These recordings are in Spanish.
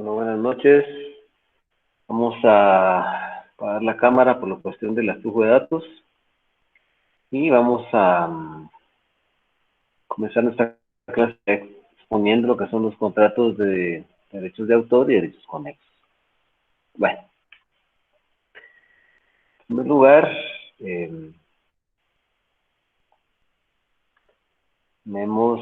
Bueno, buenas noches. Vamos a apagar la cámara por la cuestión del flujo de datos y vamos a comenzar nuestra clase exponiendo lo que son los contratos de derechos de autor y derechos conexos. Bueno, en primer lugar, vemos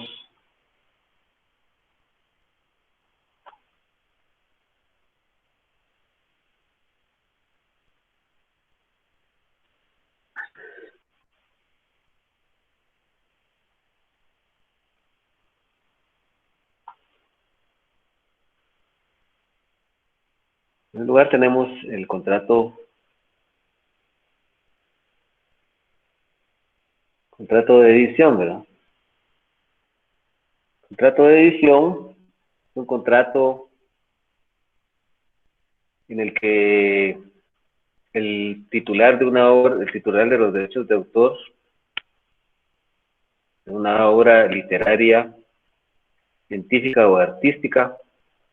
en primer lugar tenemos el contrato de edición, ¿verdad? El contrato de edición es un contrato en el que el titular de una obra, el titular de los derechos de autor de una obra literaria, científica o artística,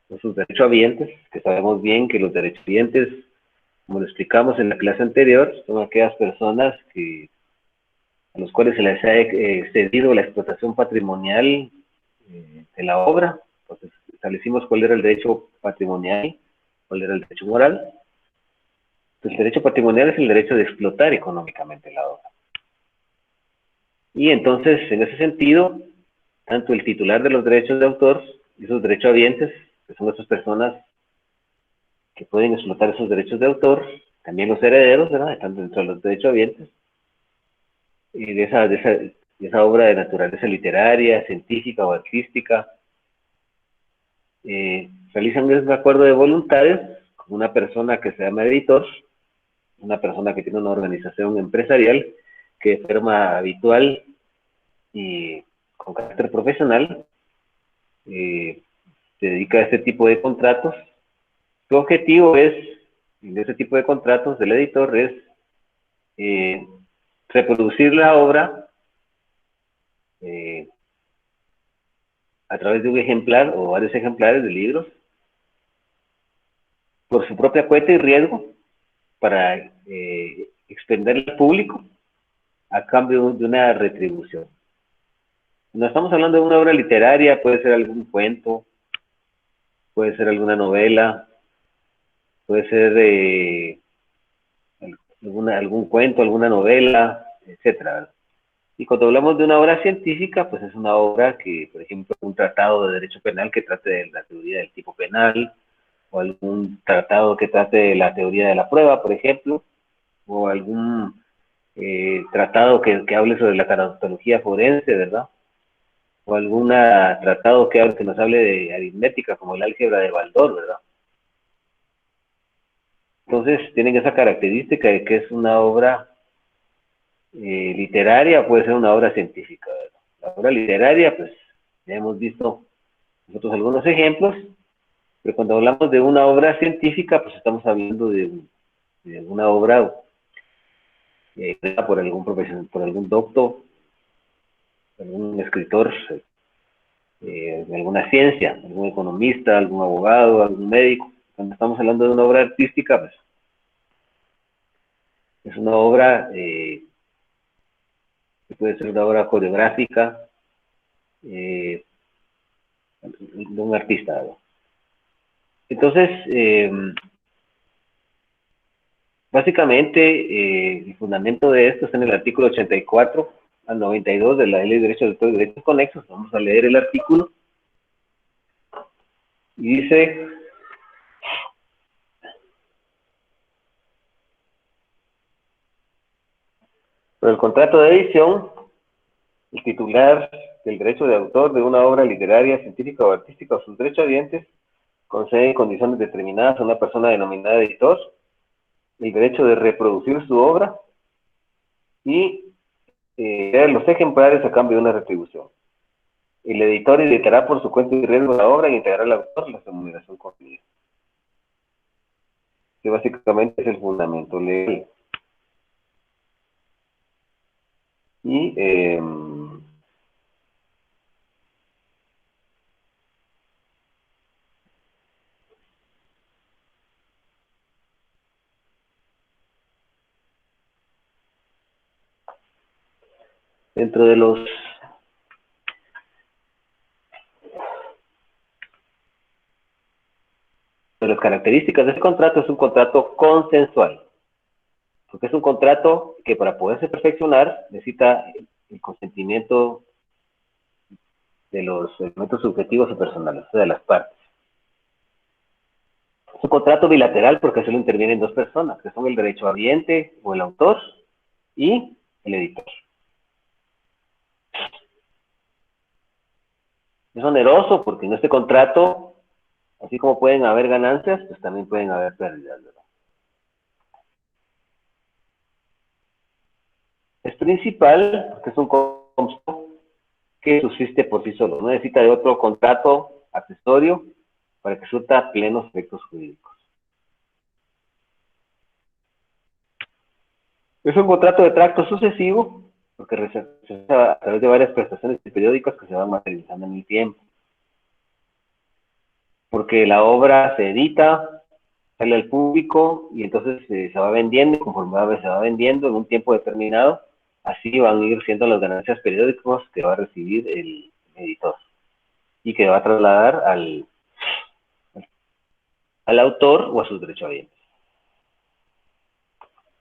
o sus derechohabientes, que sabemos bien que los derechohabientes, como lo explicamos en la clase anterior, son aquellas personas a los cuales se les ha cedido la explotación patrimonial de la obra. Entonces establecimos cuál era el derecho patrimonial, cuál era el derecho moral. Entonces, el derecho patrimonial es el derecho de explotar económicamente la obra. Y entonces, en ese sentido, tanto el titular de los derechos de autor y sus derechohabientes, que son esas personas que pueden explotar esos derechos de autor, también los herederos, ¿verdad? Están dentro de los derechohabientes, y de esa obra de naturaleza literaria, científica o artística, realizan un acuerdo de voluntades con una persona que se llama editor, una persona que tiene una organización empresarial que de forma habitual y con carácter profesional se dedica a este tipo de contratos. Su objetivo es, en este tipo de contratos del editor, es reproducir la obra a través de un ejemplar o varios ejemplares de libros por su propia cuenta y riesgo para expender al público a cambio de una retribución. No estamos hablando de una obra literaria, puede ser algún cuento, puede ser alguna novela, puede ser algún cuento, alguna novela, etcétera. Y cuando hablamos de una obra científica, pues es una obra que, por ejemplo, un tratado de derecho penal que trate de la teoría del tipo penal, o algún tratado que trate de la teoría de la prueba, por ejemplo, o algún tratado que hable sobre la cardiología forense, ¿verdad? O algún tratado que nos hable de aritmética, como el álgebra de Baldor, ¿verdad? Entonces, tienen esa característica de que es una obra literaria, puede ser una obra científica, ¿verdad? La obra literaria, pues, ya hemos visto nosotros algunos ejemplos, pero cuando hablamos de una obra científica, pues estamos hablando de una obra por algún profesional, por algún doctor, algún escritor de alguna ciencia, algún economista, algún abogado, algún médico. Cuando estamos hablando de una obra artística, pues es una obra que puede ser una obra coreográfica de un artista, ¿verdad? Entonces, básicamente, el fundamento de esto está en el artículo 84 al 92 de la Ley de Derechos de Autor y Derechos Conexos. Vamos a leer el artículo. Y dice: por el contrato de edición, el titular del derecho de autor de una obra literaria, científica o artística o sus derechohabientes concede en condiciones determinadas a una persona denominada editor el derecho de reproducir su obra y leer los ejemplares a cambio de una retribución. El editor editará por su cuenta y riesgo la obra y integrará al autor la remuneración convenida. Que básicamente es el fundamento legal. Y Dentro de las características de ese contrato, es un contrato consensual, porque es un contrato que para poderse perfeccionar necesita el consentimiento de los elementos subjetivos y personales, o sea, de las partes. Es un contrato bilateral porque solo intervienen dos personas, que son el derechohabiente o el autor y el editor. Es oneroso porque en este contrato, así como pueden haber ganancias, pues también pueden haber pérdidas, ¿verdad? Es principal porque es un concepto que subsiste por sí solo, no necesita de otro contrato accesorio para que surta plenos efectos jurídicos. Es un contrato de tracto sucesivo porque se realiza a través de varias prestaciones periódicas que se van materializando en el tiempo. Porque la obra se edita, sale al público y entonces se va vendiendo, conforme se va vendiendo en un tiempo determinado, así van a ir siendo las ganancias periódicas que va a recibir el editor y que va a trasladar al autor o a sus derechohabientes.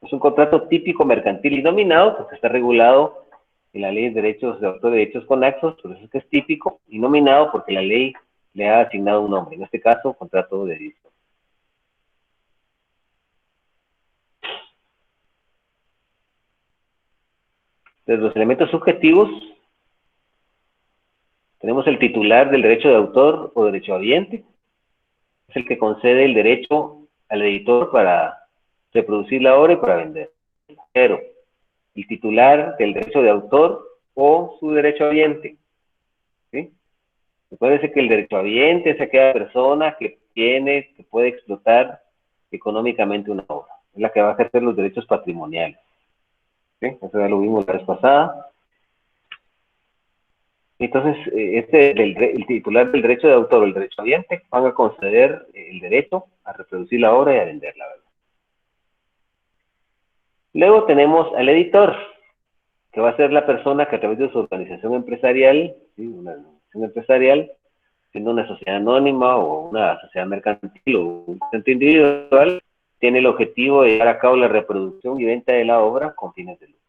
Es un contrato típico mercantil y nominado porque está regulado en la ley de derechos de autor y derechos conexos, por eso es que es típico, y nominado porque la ley le ha asignado un nombre, en este caso, contrato de edición. De los elementos subjetivos, tenemos el titular del derecho de autor o derechohabiente, es el que concede el derecho al editor para reproducir la obra y para vender. Pero el titular del derecho de autor o su derechohabiente, ¿sí? Recuérdense que el derechohabiente es aquella persona que puede explotar económicamente una obra, es la que va a ejercer los derechos patrimoniales, ¿sí? Eso ya lo vimos la vez pasada. Entonces, el titular del derecho de autor o el derechohabiente van a conceder el derecho a reproducir la obra y a venderla, ¿verdad? Luego tenemos al editor, que va a ser la persona que a través de su organización empresarial, ¿sí? Una organización empresarial, siendo una sociedad anónima o una sociedad mercantil o un ente individual, tiene el objetivo de llevar a cabo la reproducción y venta de la obra con fines de lucro.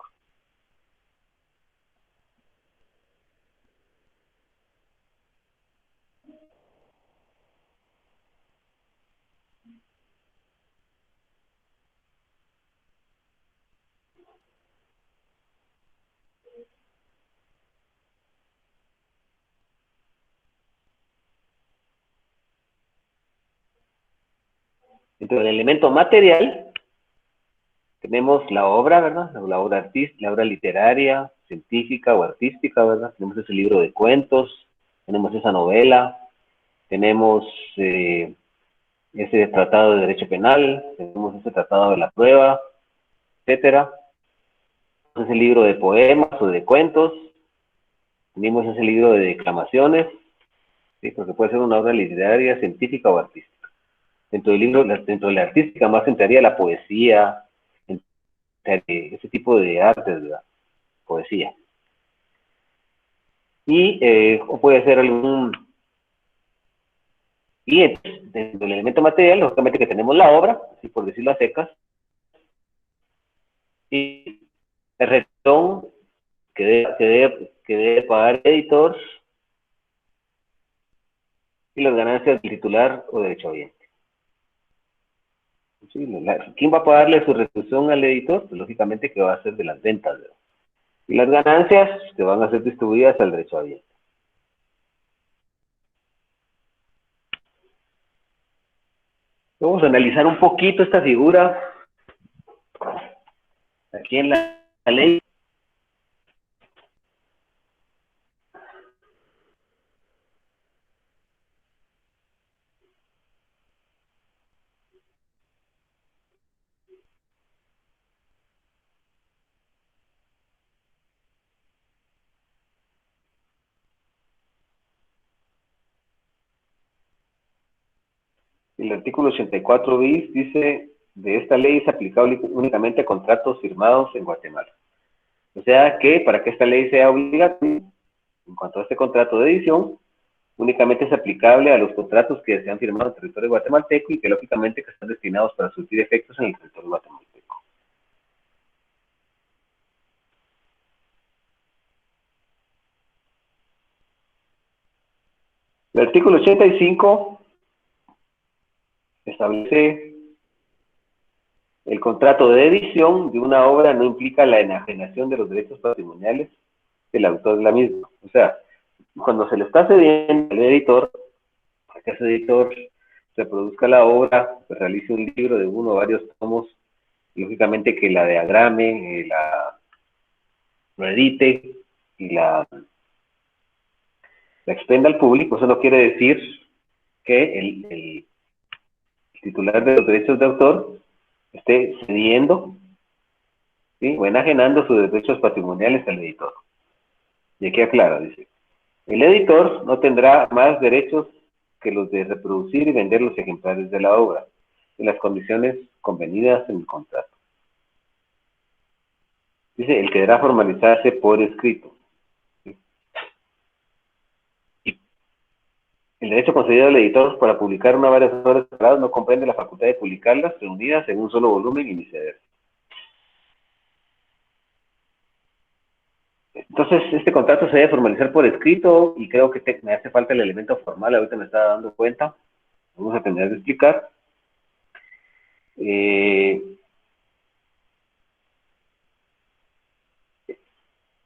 Entonces, el elemento material, tenemos la obra, ¿verdad? La obra artística, la obra literaria, científica o artística, ¿verdad? Tenemos ese libro de cuentos, tenemos esa novela, tenemos ese tratado de derecho penal, tenemos ese tratado de la prueba, etcétera. Ese libro de poemas o de cuentos, tenemos ese libro de declamaciones, ¿sí? Porque puede ser una obra literaria, científica o artística. Dentro del libro, dentro de la artística más entraría la poesía, ese tipo de artes, ¿verdad? Poesía. Y puede ser algún... Y dentro del elemento material, lógicamente que tenemos la obra, así por decirlo a secas, y el retorno que debe pagar el editor y las ganancias del titular o derechohabiente. Sí, ¿quién va a pagarle su retribución al editor? Pues lógicamente que va a ser de las ventas, ¿verdad? Y las ganancias que van a ser distribuidas al derechohabiente. Vamos a analizar un poquito esta figura aquí en la ley. El artículo 84 bis dice, de esta ley es aplicable únicamente a contratos firmados en Guatemala. O sea que para que esta ley sea obligatoria, en cuanto a este contrato de edición, únicamente es aplicable a los contratos que se han firmado en el territorio guatemalteco y que lógicamente que están destinados para surtir efectos en el territorio guatemalteco. El artículo 85 establece el contrato de edición de una obra no implica la enajenación de los derechos patrimoniales del autor de la misma. O sea, cuando se le está cediendo al editor, para que ese editor reproduzca la obra, pues realice un libro de uno o varios tomos, lógicamente que la diagrame, lo edite y la expenda al público, eso no quiere decir que el titular de los derechos de autor esté cediendo, ¿sí?, o enajenando sus derechos patrimoniales al editor. Y aquí aclara, dice, el editor no tendrá más derechos que los de reproducir y vender los ejemplares de la obra, en las condiciones convenidas en el contrato. Dice, el que deberá formalizarse por escrito. El derecho concedido al editor para publicar una o varias obras separadas no comprende la facultad de publicarlas reunidas en un solo volumen y viceversa. Entonces, este contrato se debe formalizar por escrito y creo que me hace falta el elemento formal, ahorita me estaba dando cuenta. Vamos a tener que explicar. El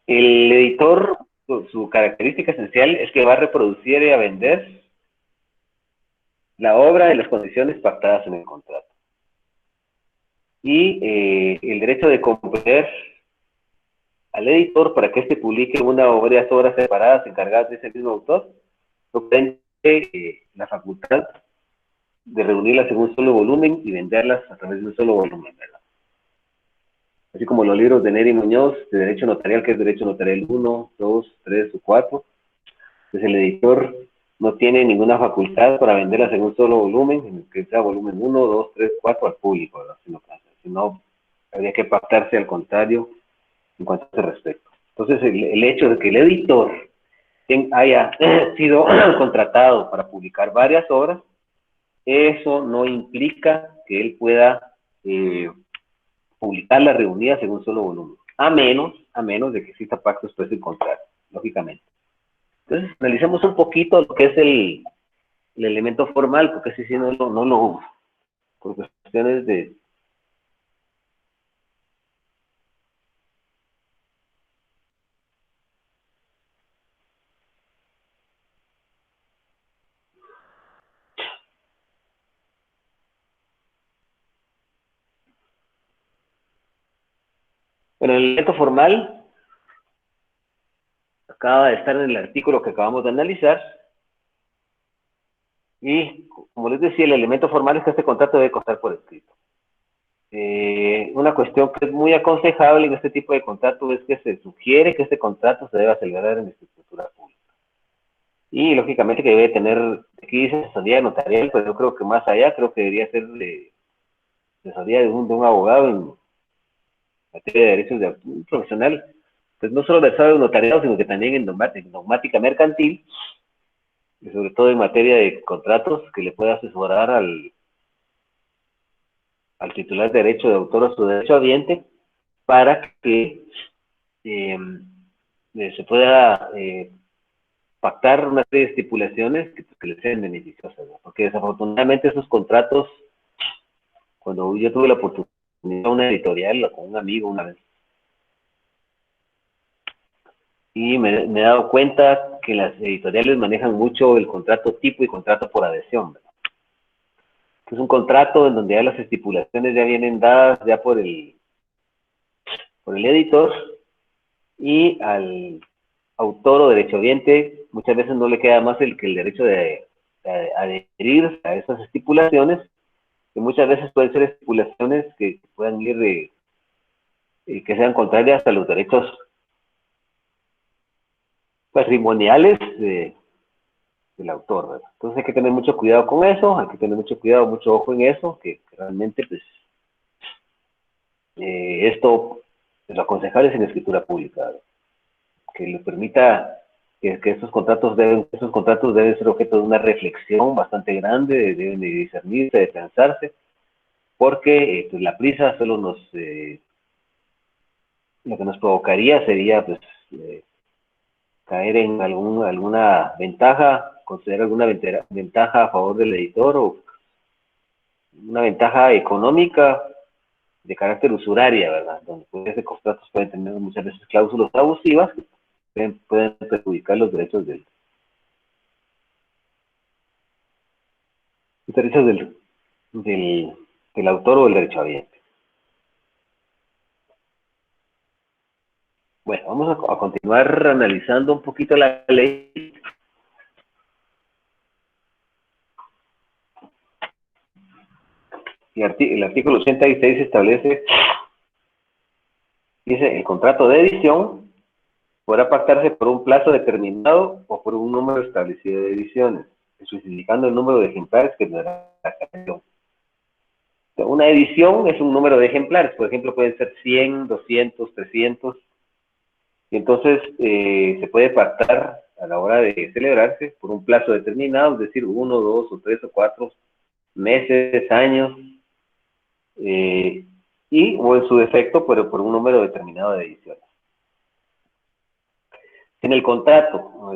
editor, su característica esencial es que va a reproducir y a vender la obra en las condiciones pactadas en el contrato. Y el derecho de componer al editor para que éste publique una o varias obras separadas encargadas de ese mismo autor, comprende la facultad de reunirlas en un solo volumen y venderlas a través de un solo volumen, ¿verdad? Así como los libros de Neri Muñoz, de Derecho Notarial, que es Derecho Notarial 1, 2, 3 o 4, pues el editor no tiene ninguna facultad para venderlas en un solo volumen, en el que sea volumen 1, 2, 3, 4 al público, ¿verdad? Si no, habría que pactarse al contrario en cuanto a ese respecto. Entonces, el hecho de que el editor haya sido contratado para publicar varias obras, eso no implica que él pueda publicarlas reunidas en un solo volumen, a menos de que exista pacto expreso y contrario, lógicamente. Entonces, analicemos un poquito lo que es el elemento formal, porque si no lo, por cuestiones de... Bueno, el elemento formal acaba de estar en el artículo que acabamos de analizar, y como les decía, el elemento formal es que este contrato debe constar por escrito. Una cuestión que es muy aconsejable en este tipo de contrato es que se sugiere que este contrato se deba celebrar en escritura pública. Y lógicamente que debe tener, aquí dice asesoría notarial, pero yo creo que más allá, creo que debería ser de asesoría de un abogado en materia de derechos de autor, un profesional, pues no solo versado en notariado, sino que también en dogmática mercantil, y sobre todo en materia de contratos, que le pueda asesorar al titular de derecho de autor o su derecho habiente, para que se pueda pactar una serie de estipulaciones que les sean beneficiosas, ¿no? Porque desafortunadamente esos contratos, cuando yo tuve la oportunidad de una editorial con un amigo una vez, y me he dado cuenta que las editoriales manejan mucho el contrato tipo y contrato por adhesión, ¿verdad? Es un contrato en donde ya las estipulaciones ya vienen dadas ya por el editor, y al autor o derechohabiente muchas veces no le queda más el derecho de adherir a esas estipulaciones, que muchas veces pueden ser estipulaciones que puedan ir que sean contrarias a los derechos patrimoniales del autor, ¿verdad? Entonces hay que tener mucho cuidado con eso, hay que tener mucho cuidado, mucho ojo en eso, que realmente pues esto lo aconsejable es en escritura pública, ¿verdad? Que le permita que estos contratos deben ser objeto de una reflexión bastante grande, deben de discernirse, de pensarse, porque pues la prisa solo lo que nos provocaría sería pues caer en alguna ventaja, considerar alguna ventaja a favor del editor o una ventaja económica de carácter usuraria, ¿verdad? Donde esos contratos pueden tener muchas veces cláusulas abusivas que pueden perjudicar los derechos del autor o del derechohabiente. Bueno, vamos a continuar analizando un poquito la ley. El artículo 86 establece, dice, el contrato de edición podrá pactarse por un plazo determinado o por un número establecido de ediciones, especificando el número de ejemplares que tendrá la edición. Una edición es un número de ejemplares, por ejemplo, pueden ser 100, 200, 300, y entonces se puede pactar a la hora de celebrarse por un plazo determinado, es decir, 1, 2 o 3 o 4 meses, años, o en su defecto, pero por un número determinado de ediciones. En el contrato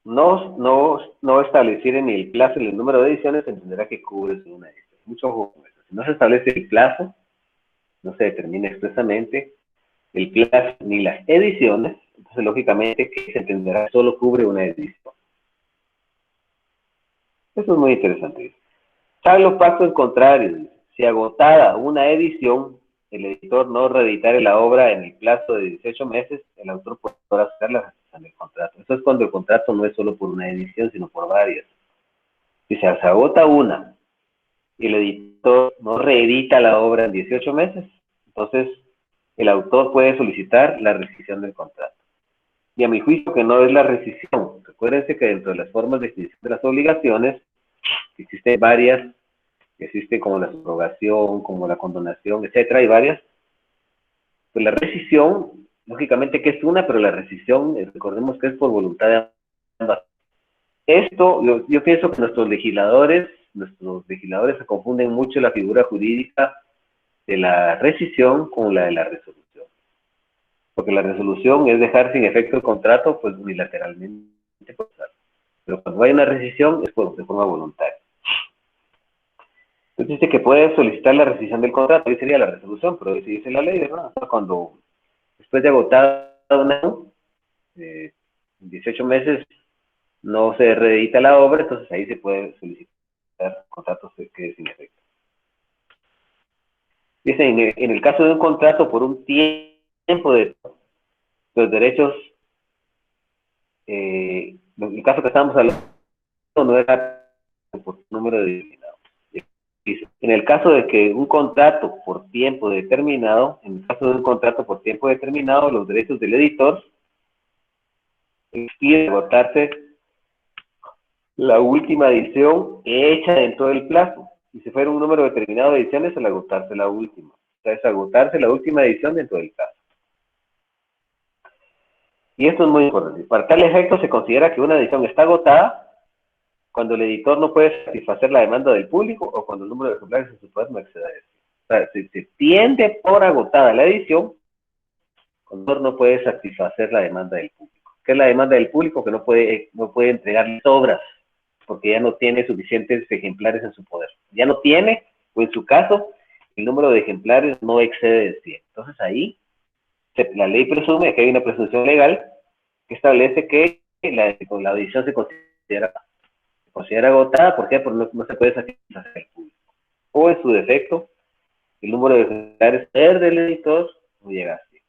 no estableciera ni el plazo ni el número de ediciones, se entenderá que cubre una edición. Mucho ojo con eso. Si no se establece el plazo, no se determina expresamente el plazo ni las ediciones, entonces lógicamente que se entenderá que solo cubre una edición. Eso es muy interesante. Salvo pacto en contrario, si agotada una edición, el editor no reeditare la obra en el plazo de 18 meses, el autor podrá hacer la rescisión del contrato. Eso es cuando el contrato no es solo por una edición, sino por varias. Si se agota una y el editor no reedita la obra en 18 meses, entonces el autor puede solicitar la rescisión del contrato. Y a mi juicio que no es la rescisión. Recuérdense que dentro de las formas de extinción de las obligaciones existen varias, existen como la subrogación, como la condonación, etcétera, hay varias. Pues la rescisión, lógicamente que es una, pero la rescisión, recordemos que es por voluntad de ambas. Esto, yo pienso que nuestros legisladores se confunden mucho la figura jurídica de la rescisión con la de la resolución. Porque la resolución es dejar sin efecto el contrato, pues unilateralmente. Pero cuando hay una rescisión es de forma voluntaria. Entonces dice que puede solicitar la rescisión del contrato, ahí sería la resolución, pero ahí se dice la ley, ¿verdad? Cuando después de agotar un año, 18 meses, no se reedita la obra, entonces ahí se puede solicitar contratos que queden sin efecto. Dice, en el caso de un contrato por un tiempo de los derechos, en el caso que estamos hablando no era por número determinado. Dice, en el caso de que un contrato por tiempo determinado, en el caso de un contrato por tiempo determinado, los derechos del editor expiden agotarse la última edición hecha dentro del plazo. Y si fuera un número determinado de ediciones, al agotarse la última. O sea, es agotarse la última edición dentro del plazo. Y esto es muy importante. Para tal efecto se considera que una edición está agotada cuando el editor no puede satisfacer la demanda del público o cuando el número de ejemplares en su poder no exceda eso. O sea, si se tiende por agotada la edición, el editor no puede satisfacer la demanda del público. ¿Qué es la demanda del público? Que no puede entregarles obras porque ya no tiene suficientes ejemplares en su poder. Ya no tiene, o en su caso, el número de ejemplares no excede de 100. Entonces ahí la ley presume que hay una presunción legal que establece que la edición se considera agotada, ¿por qué? Porque no se puede satisfacer el público. O en su defecto, el número de ejemplares del editor no llega a 100.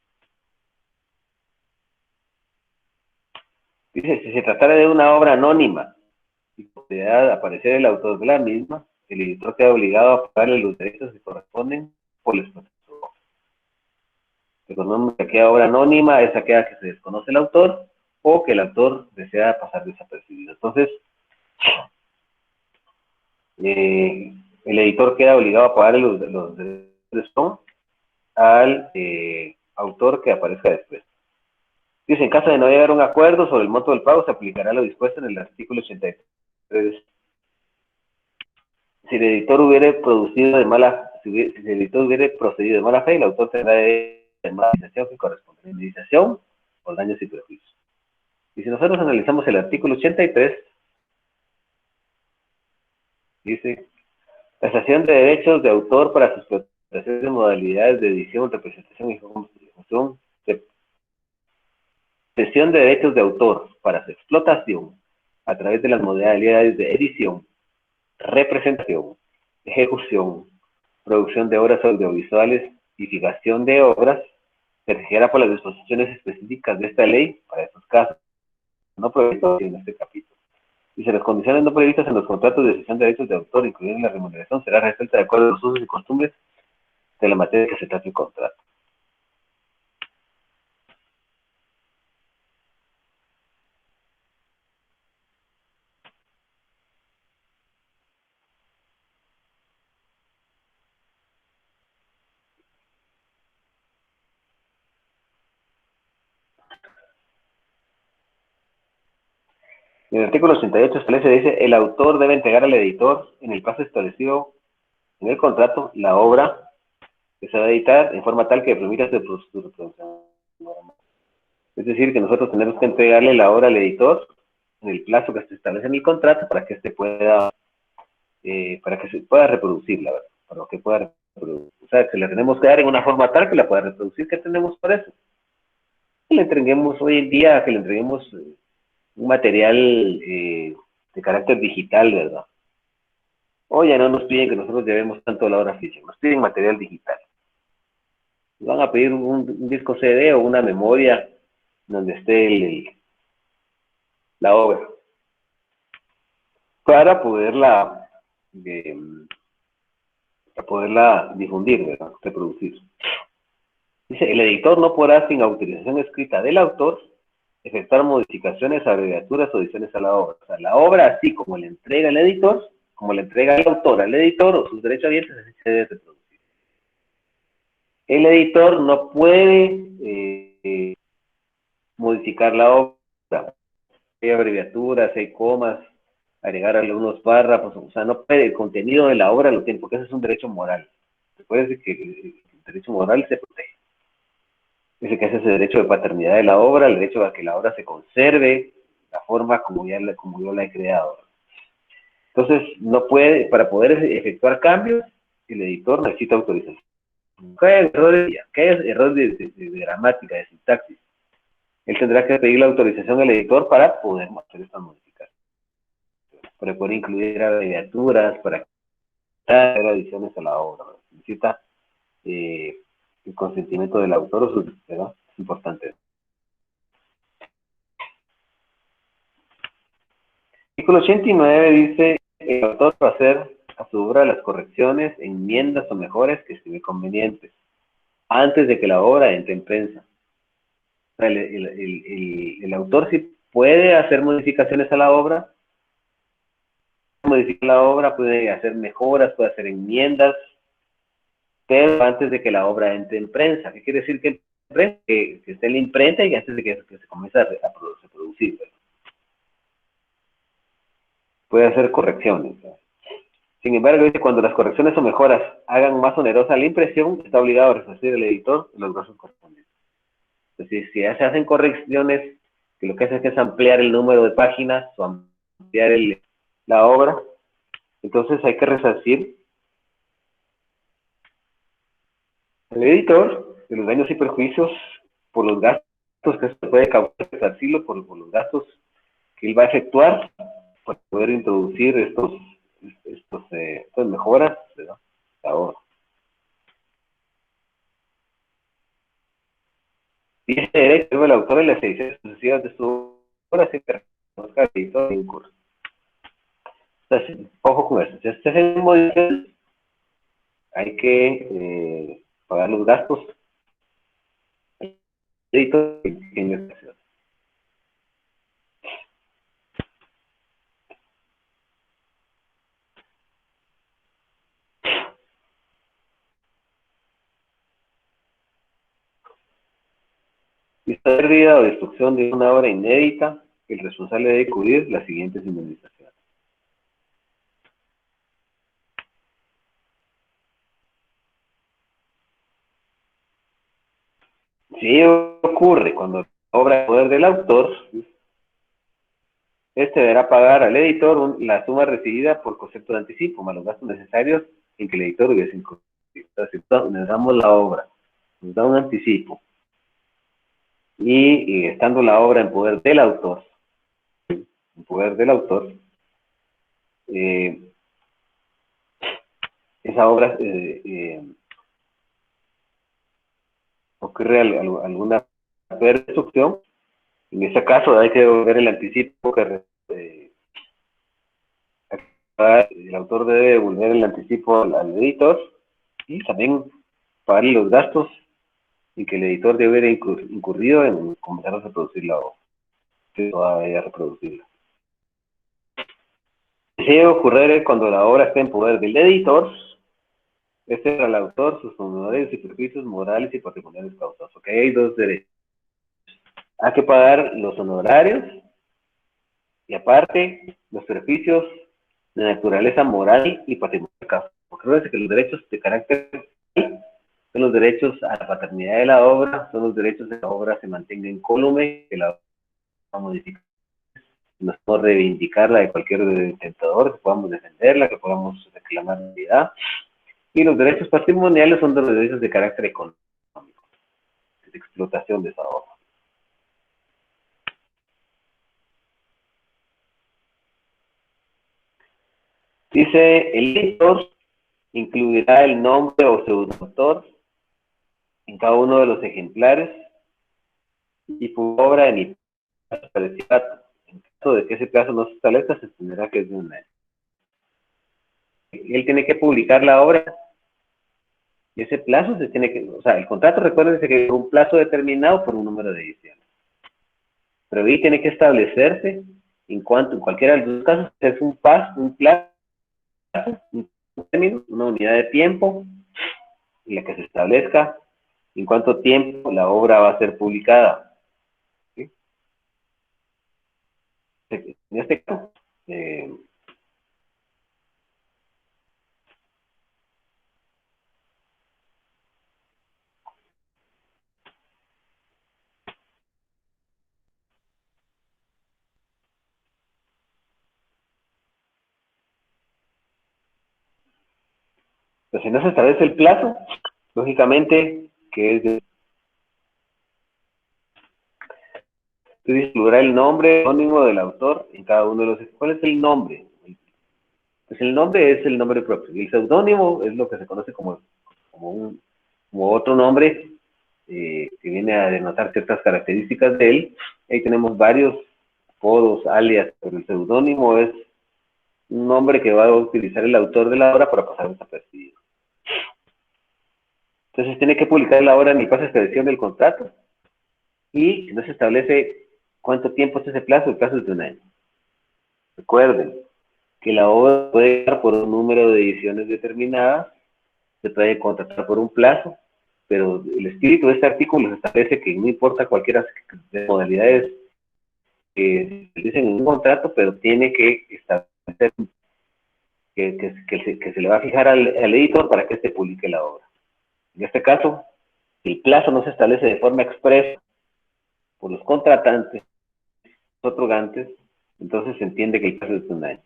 Dice, si se tratara de una obra anónima y pudiera aparecer el autor de la misma, el editor queda obligado a pagarle los derechos que corresponden por la explotación. Recordemos que aquella obra anónima es aquella que se desconoce el autor o que el autor desea pasar desapercibido. Entonces, el editor queda obligado a pagar los derechos al autor que aparezca después. Dice, en caso de no llegar a un acuerdo sobre el monto del pago, se aplicará lo dispuesto en el artículo 83. Si el editor hubiera producido de mala, si el editor hubiera procedido de mala fe, el autor tendrá de indemnización que corresponde a la indemnización por daños y perjuicios. Y si nosotros analizamos el artículo 83, dice, tasación de derechos de autor para sus explotaciones de modalidades de edición, representación y ejecución, cesión de derechos de autor para su explotación a través de las modalidades de edición, representación, ejecución, producción de obras audiovisuales y fijación de obras, se regirá por las disposiciones específicas de esta ley para estos casos, no previstos en este capítulo. Dice, las condiciones no previstas en los contratos de cesión de derechos de autor, incluyendo la remuneración, será resuelta de acuerdo a los usos y costumbres de la materia que se trate el contrato. En el artículo 88 establece, dice, el autor debe entregar al editor en el plazo establecido en el contrato la obra que se va a editar en forma tal que permita su reproducción. Es decir, que nosotros tenemos que entregarle la obra al editor en el plazo que se establece en el contrato para que para que se pueda reproducirla, ¿verdad? Para que pueda reproducir. O sea, que la tenemos que dar en una forma tal que la pueda reproducir. ¿Qué tenemos para eso? Que le entreguemos hoy en día, que le entreguemos un material de carácter digital, ¿verdad? O ya no nos piden que nosotros llevemos tanto la obra física, nos piden material digital. Nos van a pedir un disco CD o una memoria donde esté la obra para eh, poderla difundir, ¿verdad? Reproducir. Dice, el editor no podrá, sin autorización escrita del autor, efectuar modificaciones, abreviaturas o ediciones a la obra. O sea, la obra, así como le entrega el editor, como le entrega el autor al editor o sus derechos habientes, así se debe reproducir. El editor no puede modificar la obra. Hay abreviaturas, hay comas, agregar algunos párrafos, o sea, no puede, el contenido de la obra lo tiene, porque ese es un derecho moral. Se puede decir que el derecho moral se protege. Dice que ese es el derecho de paternidad de la obra, el derecho a que la obra se conserve, la forma como yo la he creado. Entonces, no puede, para poder efectuar cambios, el editor necesita autorización. ¿Qué hay errores de gramática, de sintaxis? Él tendrá que pedir la autorización al editor para poder hacer esta modificación, para poder incluir abreviaturas, para hacer adiciones a la obra. Necesita el consentimiento del autor, o su, ¿verdad? Es importante. Artículo 89 dice, el autor va a hacer a su obra las correcciones, enmiendas o mejores que estime convenientes, antes de que la obra entre en prensa. O sea, el autor sí puede hacer modificaciones a la obra, modificar la obra, puede hacer mejoras, puede hacer enmiendas, pero antes de que la obra entre en prensa. ¿Qué quiere decir que esté en la imprenta y antes de que se comience a producir? ¿Verdad? Puede hacer correcciones, ¿verdad? Sin embargo, cuando las correcciones o mejoras hagan más onerosa la impresión, está obligado a resarcir el editor los gastos correspondientes. Entonces, si ya se hacen correcciones, que lo que hace es ampliar el número de páginas o ampliar la obra, entonces hay que resarcir al editor de los daños y perjuicios por los gastos que se puede causar, resarcirlo por los gastos que él va a efectuar para poder introducir estas mejoras, ¿verdad? Ahora. Dice derecho el autor en las ediciones sucesivas de su obra se reconozca al editor en curso. Entonces, ojo con eso. Si se hacen modificaciones, hay que pagar los gastos al editor en pequeñas ocasiones. Y pérdida o destrucción de una obra inédita, el responsable debe cubrir las siguientes indemnizaciones. Si ocurre cuando la obra es poder del autor, este deberá pagar al editor la suma recibida por concepto de anticipo, más los gastos necesarios en que el editor hubiese incurrido. Entonces, nos damos la obra, nos da un anticipo, y estando la obra en poder del autor, eh, esa obra ocurre alguna destrucción. En ese caso hay que devolver el anticipo que el autor debe devolver el anticipo al editor, y también pagarle los gastos en que el editor debe haber incurrido en comenzar a reproducir la obra, que todavía reproducirla. Si debe ocurrir cuando la obra esté en poder del editor, este es al autor sus honorarios y perjuicios morales y patrimoniales causados. Ok, hay dos derechos. Hay que pagar los honorarios y aparte los perjuicios de naturaleza moral y patrimonial causados. Porque recuerden que los derechos de carácter son los derechos a la paternidad de la obra, son los derechos de que la obra se mantenga incólume, que la obra no modifique, nos podemos reivindicarla de cualquier tentador, que podamos defenderla, que podamos reclamar unidad. Y los derechos patrimoniales son de los derechos de carácter económico, de explotación de esa obra. Dice, el editor incluirá el nombre o pseudoautor en cada uno de los ejemplares y su obra en el parecida. En caso de que ese plazo no se establezca, se tendrá que es de un año. Él tiene que publicar la obra y ese plazo se tiene que, o sea, el contrato, recuerden que es un plazo determinado por un número de ediciones. Pero ahí tiene que establecerse en cualquiera de los casos, es un plazo, un término, una unidad de tiempo en la que se establezca en cuánto tiempo la obra va a ser publicada. ¿Sí? En este caso, pues si no se establece el plazo, lógicamente, que es de el nombre anónimo del autor en cada uno de los. ¿Cuál es el nombre? Pues el nombre es el nombre propio. Y el seudónimo es lo que se conoce como otro nombre que viene a denotar ciertas características de él. Ahí tenemos varios apodos, alias, pero el seudónimo es un nombre que va a utilizar el autor de la obra para pasar desapercibido. Entonces tiene que publicar la obra en el plazo de expedición del contrato y no se establece cuánto tiempo es ese plazo, el plazo es de un año. Recuerden que la obra puede dar por un número de ediciones determinadas, se puede contratar por un plazo, pero el espíritu de este artículo establece que no importa cualquiera de las modalidades que se dicen en un contrato, pero tiene que establecer que se le va a fijar al editor para que éste publique la obra. En este caso, el plazo no se establece de forma expresa por los contratantes, los otorgantes, entonces se entiende que el plazo es de un año.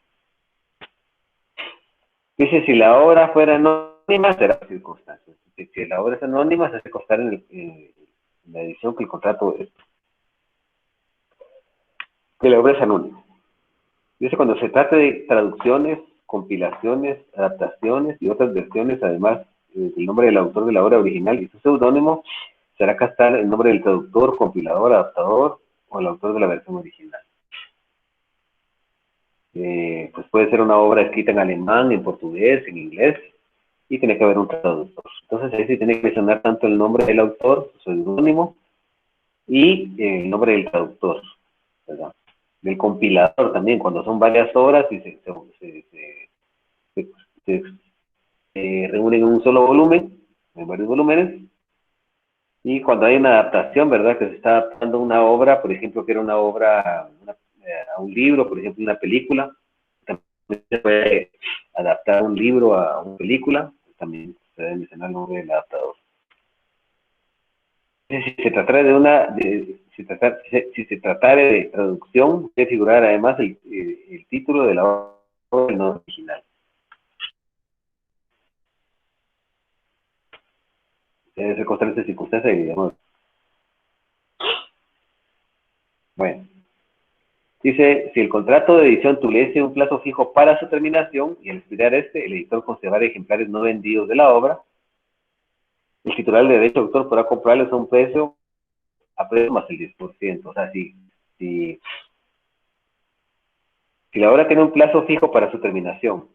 Dice, si la obra fuera anónima, será por circunstancias. Si la obra es anónima, se hace constar en la edición que el contrato es. Que la obra es anónima. Dice, cuando se trata de traducciones, compilaciones, adaptaciones y otras versiones, además del nombre del autor de la obra original y su seudónimo, será constar el nombre del traductor, compilador, adaptador o el autor de la versión original. Pues puede ser una obra escrita en alemán, en portugués, en inglés, y tiene que haber un traductor. Entonces ahí sí tiene que mencionar tanto el nombre del autor, su seudónimo, y el nombre del traductor, ¿verdad? Del compilador también, cuando son varias obras y se reúnen en un solo volumen, en varios volúmenes, Y cuando hay una adaptación, ¿verdad? Que se está adaptando una obra, por ejemplo, que era una obra, a un libro, por ejemplo, una película, también se puede adaptar un libro a una película, también se debe mencionar el nombre del adaptador. Si se tratara de si se tratara de traducción, debe figurar además el título de la obra no original. Debe ser constar esta circunstancia y digamos. Bueno, dice, si el contrato de edición tuviese un plazo fijo para su terminación y al expirar este, el editor conservar ejemplares no vendidos de la obra, el titular de derecho de autor podrá comprarles a un precio más el 10%. O sea, si, si la obra tiene un plazo fijo para su terminación,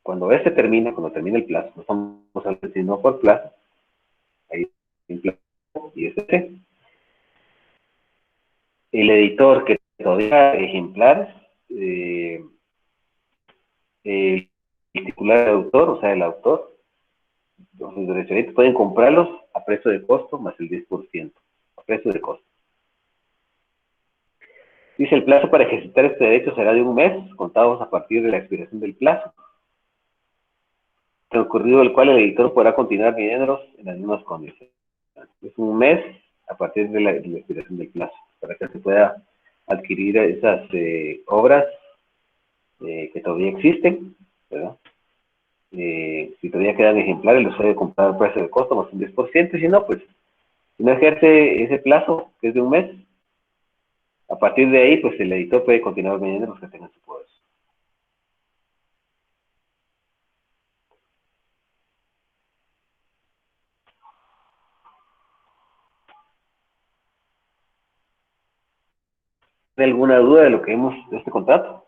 cuando termina el plazo, no estamos hablando sino por plazo, ahí hay un plazo y este. El editor que todavía ejemplares, el titular de autor, o sea, el autor, los derechos pueden comprarlos a precio de costo más el 10%, a precio de costo. Dice, el plazo para ejercitar este derecho será de un mes, contados a partir de la expiración del plazo, transcurrido el cual el editor podrá continuar vendiéndolos en las mismas condiciones. Es un mes a partir de la expiración del plazo, para que se pueda adquirir esas obras que todavía existen, ¿verdad? Si todavía quedan ejemplares, los puede comprar al precio de costo más un 10%, y si no, pues, si no ejerce ese plazo, que es de un mes, a partir de ahí, pues el editor puede continuar vendiendo los que tengan su poder. ¿Hay alguna duda de lo que vimos de este contrato?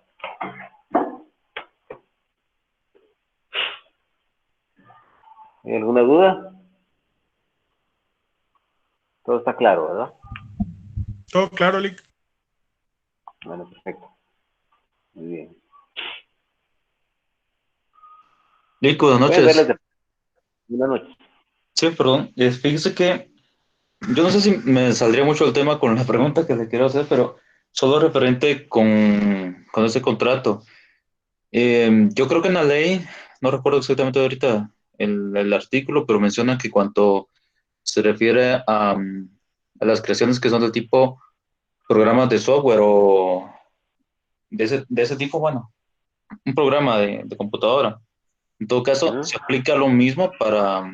¿Hay alguna duda? Todo está claro, ¿verdad? Todo claro, Lick. Bueno, perfecto. Muy bien. Lick, buenas Pueden noches. Buenas noches. Sí, perdón. Fíjese que yo no sé si me saldría mucho el tema con la pregunta que le quiero hacer, pero solo referente con ese contrato. Yo creo que en la ley, no recuerdo exactamente ahorita el artículo, pero menciona que cuando se refiere a las creaciones que son de tipo programas de software o de ese tipo, bueno, un programa de computadora. En todo caso, se aplica lo mismo para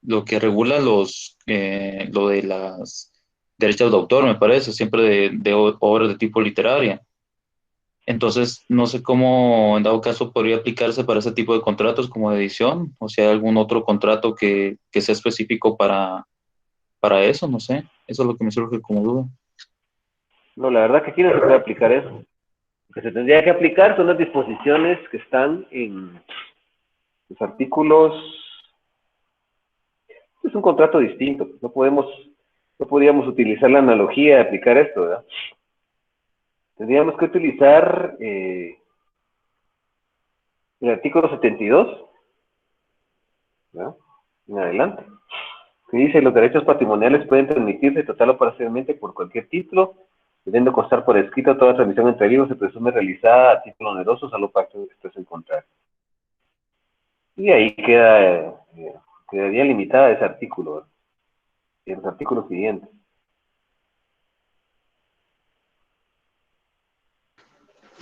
lo que regula lo de las derechos de autor, me parece, siempre de obras de tipo literaria. Entonces, no sé cómo en dado caso podría aplicarse para ese tipo de contratos como de edición, o si hay algún otro contrato que sea específico para eso, no sé. Eso es lo que me surge como duda. No, la verdad que aquí no se puede aplicar eso. Lo que se tendría que aplicar son las disposiciones que están en los artículos. Es un contrato distinto. No podríamos utilizar la analogía de aplicar esto, ¿verdad? Tendríamos que utilizar el artículo 72, ¿verdad? En adelante, que dice: los derechos patrimoniales pueden transmitirse total o parcialmente por cualquier título, debiendo constar por escrito toda transmisión entre vivos se presume realizada a título oneroso, salvo pacto que esto es el contrario. Y ahí quedaría limitada ese artículo, ¿verdad? Y los artículos siguientes.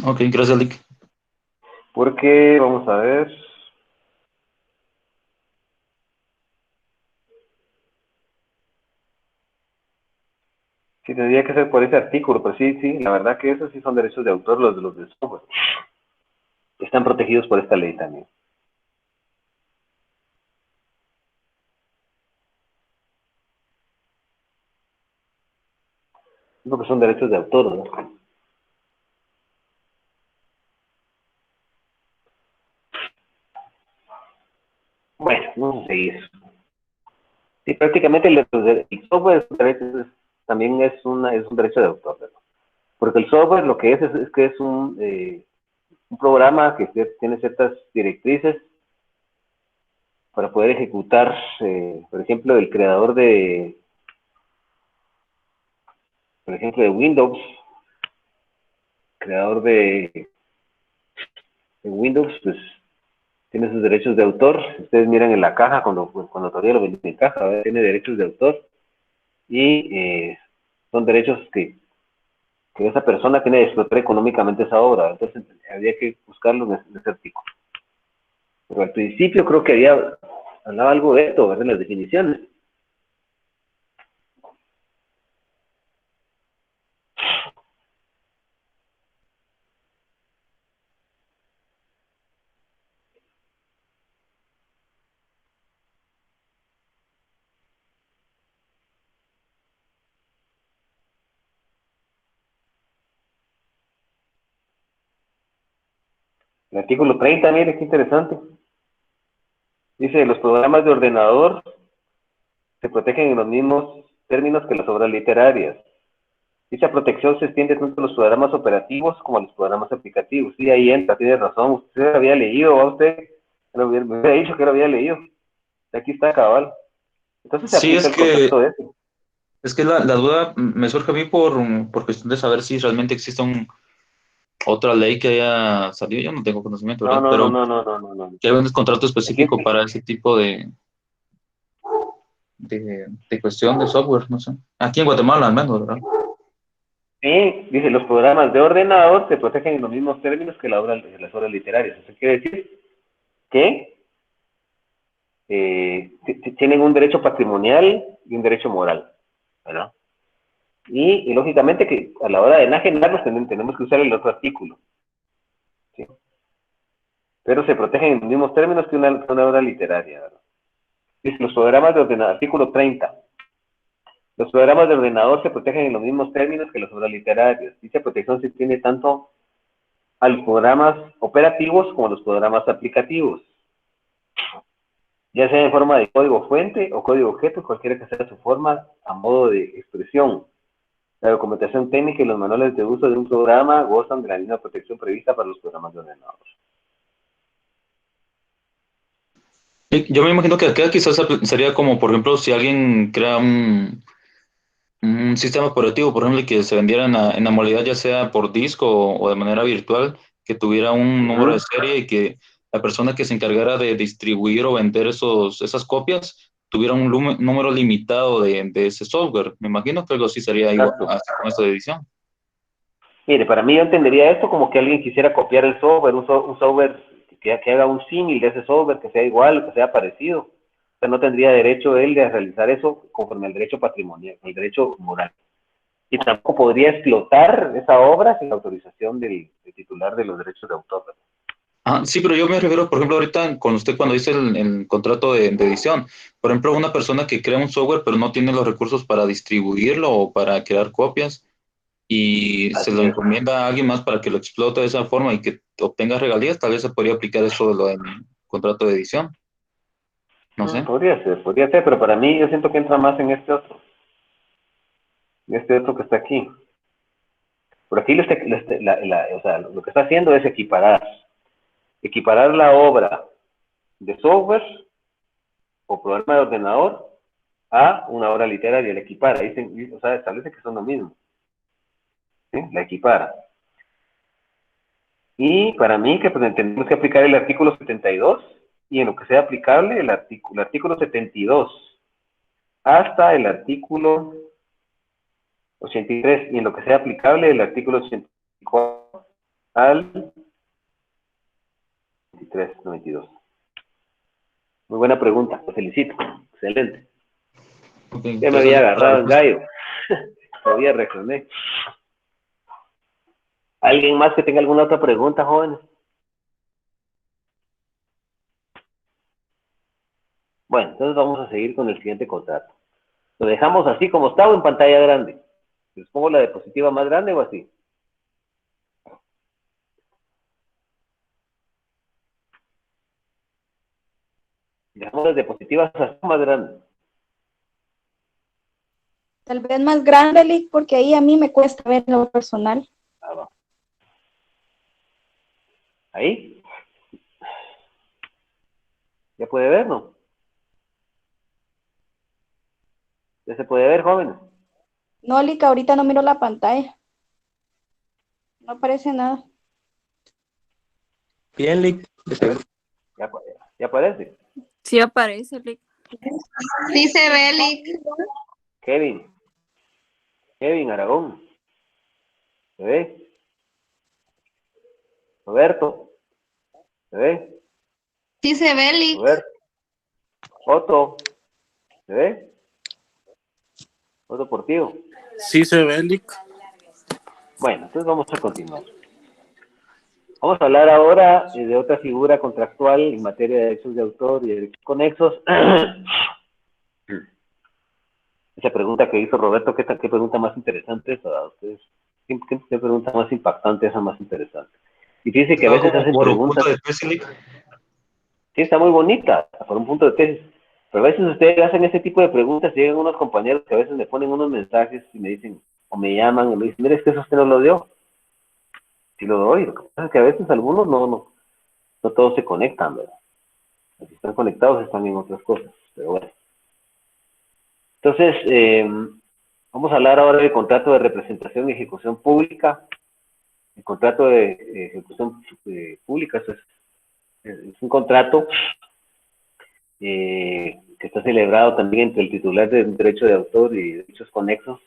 Ok, gracias, Lick. Porque, vamos a ver. Sí, tendría que ser por ese artículo, pero sí, la verdad que esos sí son derechos de autor, los de software. Están protegidos por esta ley también. Porque son derechos de autor, ¿no? Bueno, vamos a seguir. Sí, prácticamente el software también es un derecho de autor, ¿verdad? Porque el software lo que es que es un programa que tiene ciertas directrices para poder ejecutar, por ejemplo, el creador de, por ejemplo, de Windows, creador de Windows, pues tiene sus derechos de autor. Ustedes miran en la caja, cuando todavía lo venden en caja, ¿verdad? Tiene derechos de autor y son derechos que esa persona tiene de explotar económicamente esa obra. Entonces habría que buscarlo en ese artículo. Pero al principio creo que hablaba algo de esto, ¿verdad? En las definiciones. El artículo 30, mire qué interesante. Dice, los programas de ordenador se protegen en los mismos términos que las obras literarias. Dicha protección se extiende tanto a los programas operativos como a los programas aplicativos. Sí, ahí entra, tiene razón. Usted había leído, ¿a usted? Me había dicho que lo había leído. Aquí está, cabal. Entonces se Sí, aplica el concepto de eso. es que la duda me surge a mí por cuestión de saber si realmente existe otra ley que haya salido. Yo no tengo conocimiento, No, ¿verdad? no, no, Pero no, no, no, no, no. que hay un contrato Aquí, específico para ese tipo de cuestión de software, no sé. Aquí en Guatemala, al menos, ¿verdad? sí, dice, los programas de ordenador se protegen en los mismos términos que las obras literarias. Eso quiere decir que tienen un derecho patrimonial y un derecho moral, ¿verdad? Y lógicamente que a la hora de enajenarlos tenemos que usar el otro artículo, ¿sí? Pero se protegen en los mismos términos que una obra literaria, ¿verdad? Dice, los programas de ordenador, artículo 30. Los programas de ordenador se protegen en los mismos términos que las obras literarias. Dicha protección se extiende tanto a los programas operativos como a los programas aplicativos, ya sea en forma de código fuente o código objeto, cualquiera que sea su forma a modo de expresión. La documentación técnica y los manuales de uso de un programa gozan de la misma protección prevista para los programas de ordenador. Y yo me imagino que acá quizás sería como, por ejemplo, si alguien crea un sistema operativo, por ejemplo, que se vendiera en la modalidad ya sea por disco o de manera virtual, que tuviera un número de serie y que la persona que se encargara de distribuir o vender esas copias tuviera un número limitado de ese software. Me imagino que algo así sería igual Exacto. así con esto de edición. Mire, para mí yo entendería esto como que alguien quisiera copiar el software, un software que haga un símil de ese software, que sea igual, que sea parecido. O sea, no tendría derecho él de realizar eso conforme al derecho patrimonial, el derecho moral. Y tampoco podría explotar esa obra sin la autorización del titular de los derechos de autor, ¿verdad? Ah, sí, pero yo me refiero, por ejemplo, ahorita con usted cuando dice el contrato de edición. Por ejemplo, una persona que crea un software pero no tiene los recursos para distribuirlo o para crear copias y se Así lo es. encomienda a alguien más para que lo explote de esa forma y que obtenga regalías, tal vez se podría aplicar eso de lo del contrato de edición. No sé. Podría ser, pero para mí yo siento que entra más en este otro que está aquí. Por aquí o sea, lo que está haciendo es equiparar la obra de software o programa de ordenador a una obra literaria, la equipara, o sea, establece que son lo mismo, ¿sí? La equipara. Y para mí que pues, tenemos que aplicar el artículo 72 y en lo que sea aplicable el artículo 72 hasta el artículo 83 y en lo que sea aplicable el artículo 84 al 23, 92. Muy buena pregunta, lo felicito, excelente. Okay, Ya me gracias había por la agarrado en respuesta. gallo, todavía reaccioné. ¿Alguien más que tenga alguna otra pregunta, jóvenes? Bueno, entonces vamos a seguir con el siguiente contrato. ¿Lo dejamos así como está o en pantalla grande? ¿Les pongo la diapositiva más grande o así? Dejamos las diapositivas así más grandes. Tal vez más grande, Lick, porque ahí a mí me cuesta ver lo personal. Ah, va. Ahí. ¿Ya puede ver, no? ¿Ya se puede ver, jóvenes? No, Lick, ahorita no miro la pantalla. No aparece nada. Bien, Lick. ¿Ya, ya aparece? Sí aparece, Lick. Sí se ve, Lick. Kevin. Kevin Aragón. ¿Se ve? Roberto. ¿Se ve? Sí se ve, Lick. Roberto. Otto. ¿Se ve? Otto Portillo. Sí se ve, Lick. Bueno, entonces vamos a continuar. Vamos a hablar ahora de otra figura contractual en materia de derechos de autor y derechos conexos. Esa pregunta que hizo Roberto, ¿qué pregunta más interesante es a ustedes? ¿Qué pregunta más impactante, esa más interesante? Y fíjense que a veces hacen Por un preguntas... punto de tesis, Lick. Sí, está muy bonita, por un punto de tesis. Pero a veces ustedes hacen ese tipo de preguntas, llegan unos compañeros que a veces me ponen unos mensajes y me dicen, o me llaman y me dicen, mire, es que eso usted no lo dio. Sí lo doy. Lo que pasa es que a veces algunos no todos se conectan, ¿verdad? Los que están conectados están en otras cosas, pero bueno. Entonces, vamos a hablar ahora del contrato de representación y ejecución pública. El contrato de ejecución pública es un contrato que está celebrado también entre el titular de un derecho de autor y derechos conexos,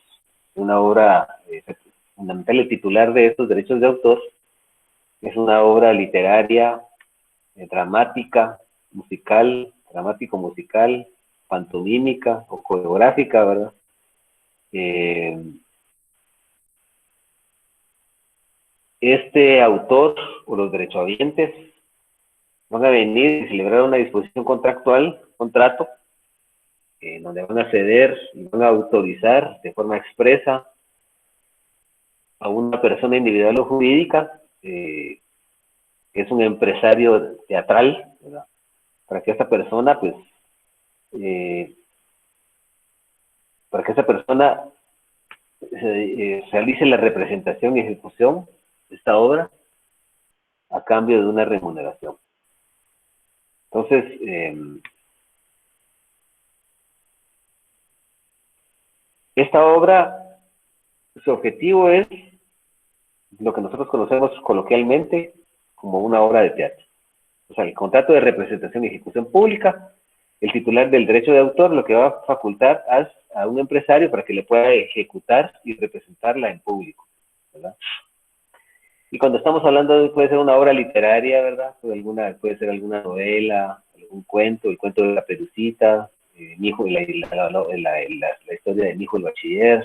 una obra fundamental. El titular de estos derechos de autor es una obra literaria, dramática, musical, dramático-musical, pantomímica o coreográfica, ¿verdad? Este autor o los derechohabientes van a venir y celebrar una disposición contractual, contrato, donde van a ceder y van a autorizar de forma expresa a una persona individual o jurídica, que es un empresario teatral, ¿verdad? Para que esta persona, pues, para que esa persona realice la representación y ejecución de esta obra a cambio de una remuneración. Entonces, esta obra, su objetivo es lo que nosotros conocemos coloquialmente como una obra de teatro. O sea, el contrato de representación y ejecución pública, el titular del derecho de autor lo que va a facultar a un empresario para que le pueda ejecutar y representarla en público, ¿verdad? Y cuando estamos hablando de, puede ser una obra literaria, ¿verdad? Puede ser alguna novela, algún cuento, el cuento de la Perucita, mi hijo, la historia de mi hijo el bachiller,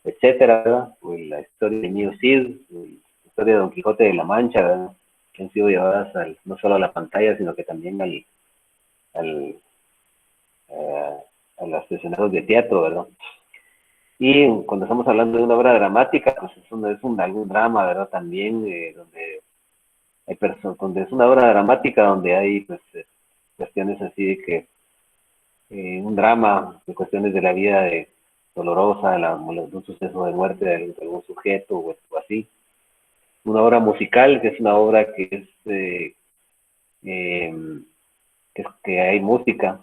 etcétera, ¿verdad? O la historia de Mío Cid, la historia de Don Quijote de la Mancha, ¿verdad? Que han sido llevadas no solo a la pantalla, sino que también a los escenarios de teatro, ¿verdad? Y cuando estamos hablando de una obra dramática, pues algún drama, ¿verdad? También, donde hay donde es una obra dramática, donde hay, pues, cuestiones así de que, un drama, de cuestiones de la vida dolorosa, de un suceso de muerte de algún sujeto o así. Una obra musical, que es una obra que es, que hay música.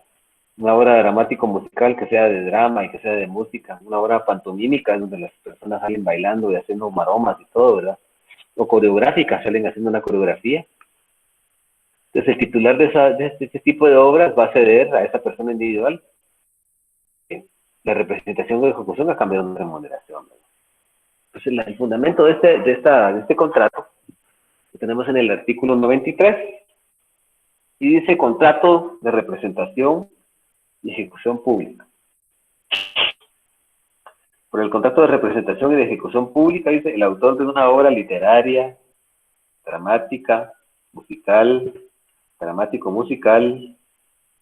Una obra dramático-musical que sea de drama y que sea de música. Una obra pantomímica donde las personas salen bailando y haciendo maromas y todo, ¿verdad? O coreográfica, salen haciendo una coreografía. Entonces el titular de este tipo de obras va a ceder a esa persona individual la representación o ejecución a cambio de una remuneración, ¿verdad? Entonces el fundamento de este contrato lo tenemos en el artículo 93 y dice contrato de representación y ejecución pública. Por el contrato de representación y de ejecución pública, dice, el autor de una obra literaria, dramática, musical, dramático-musical,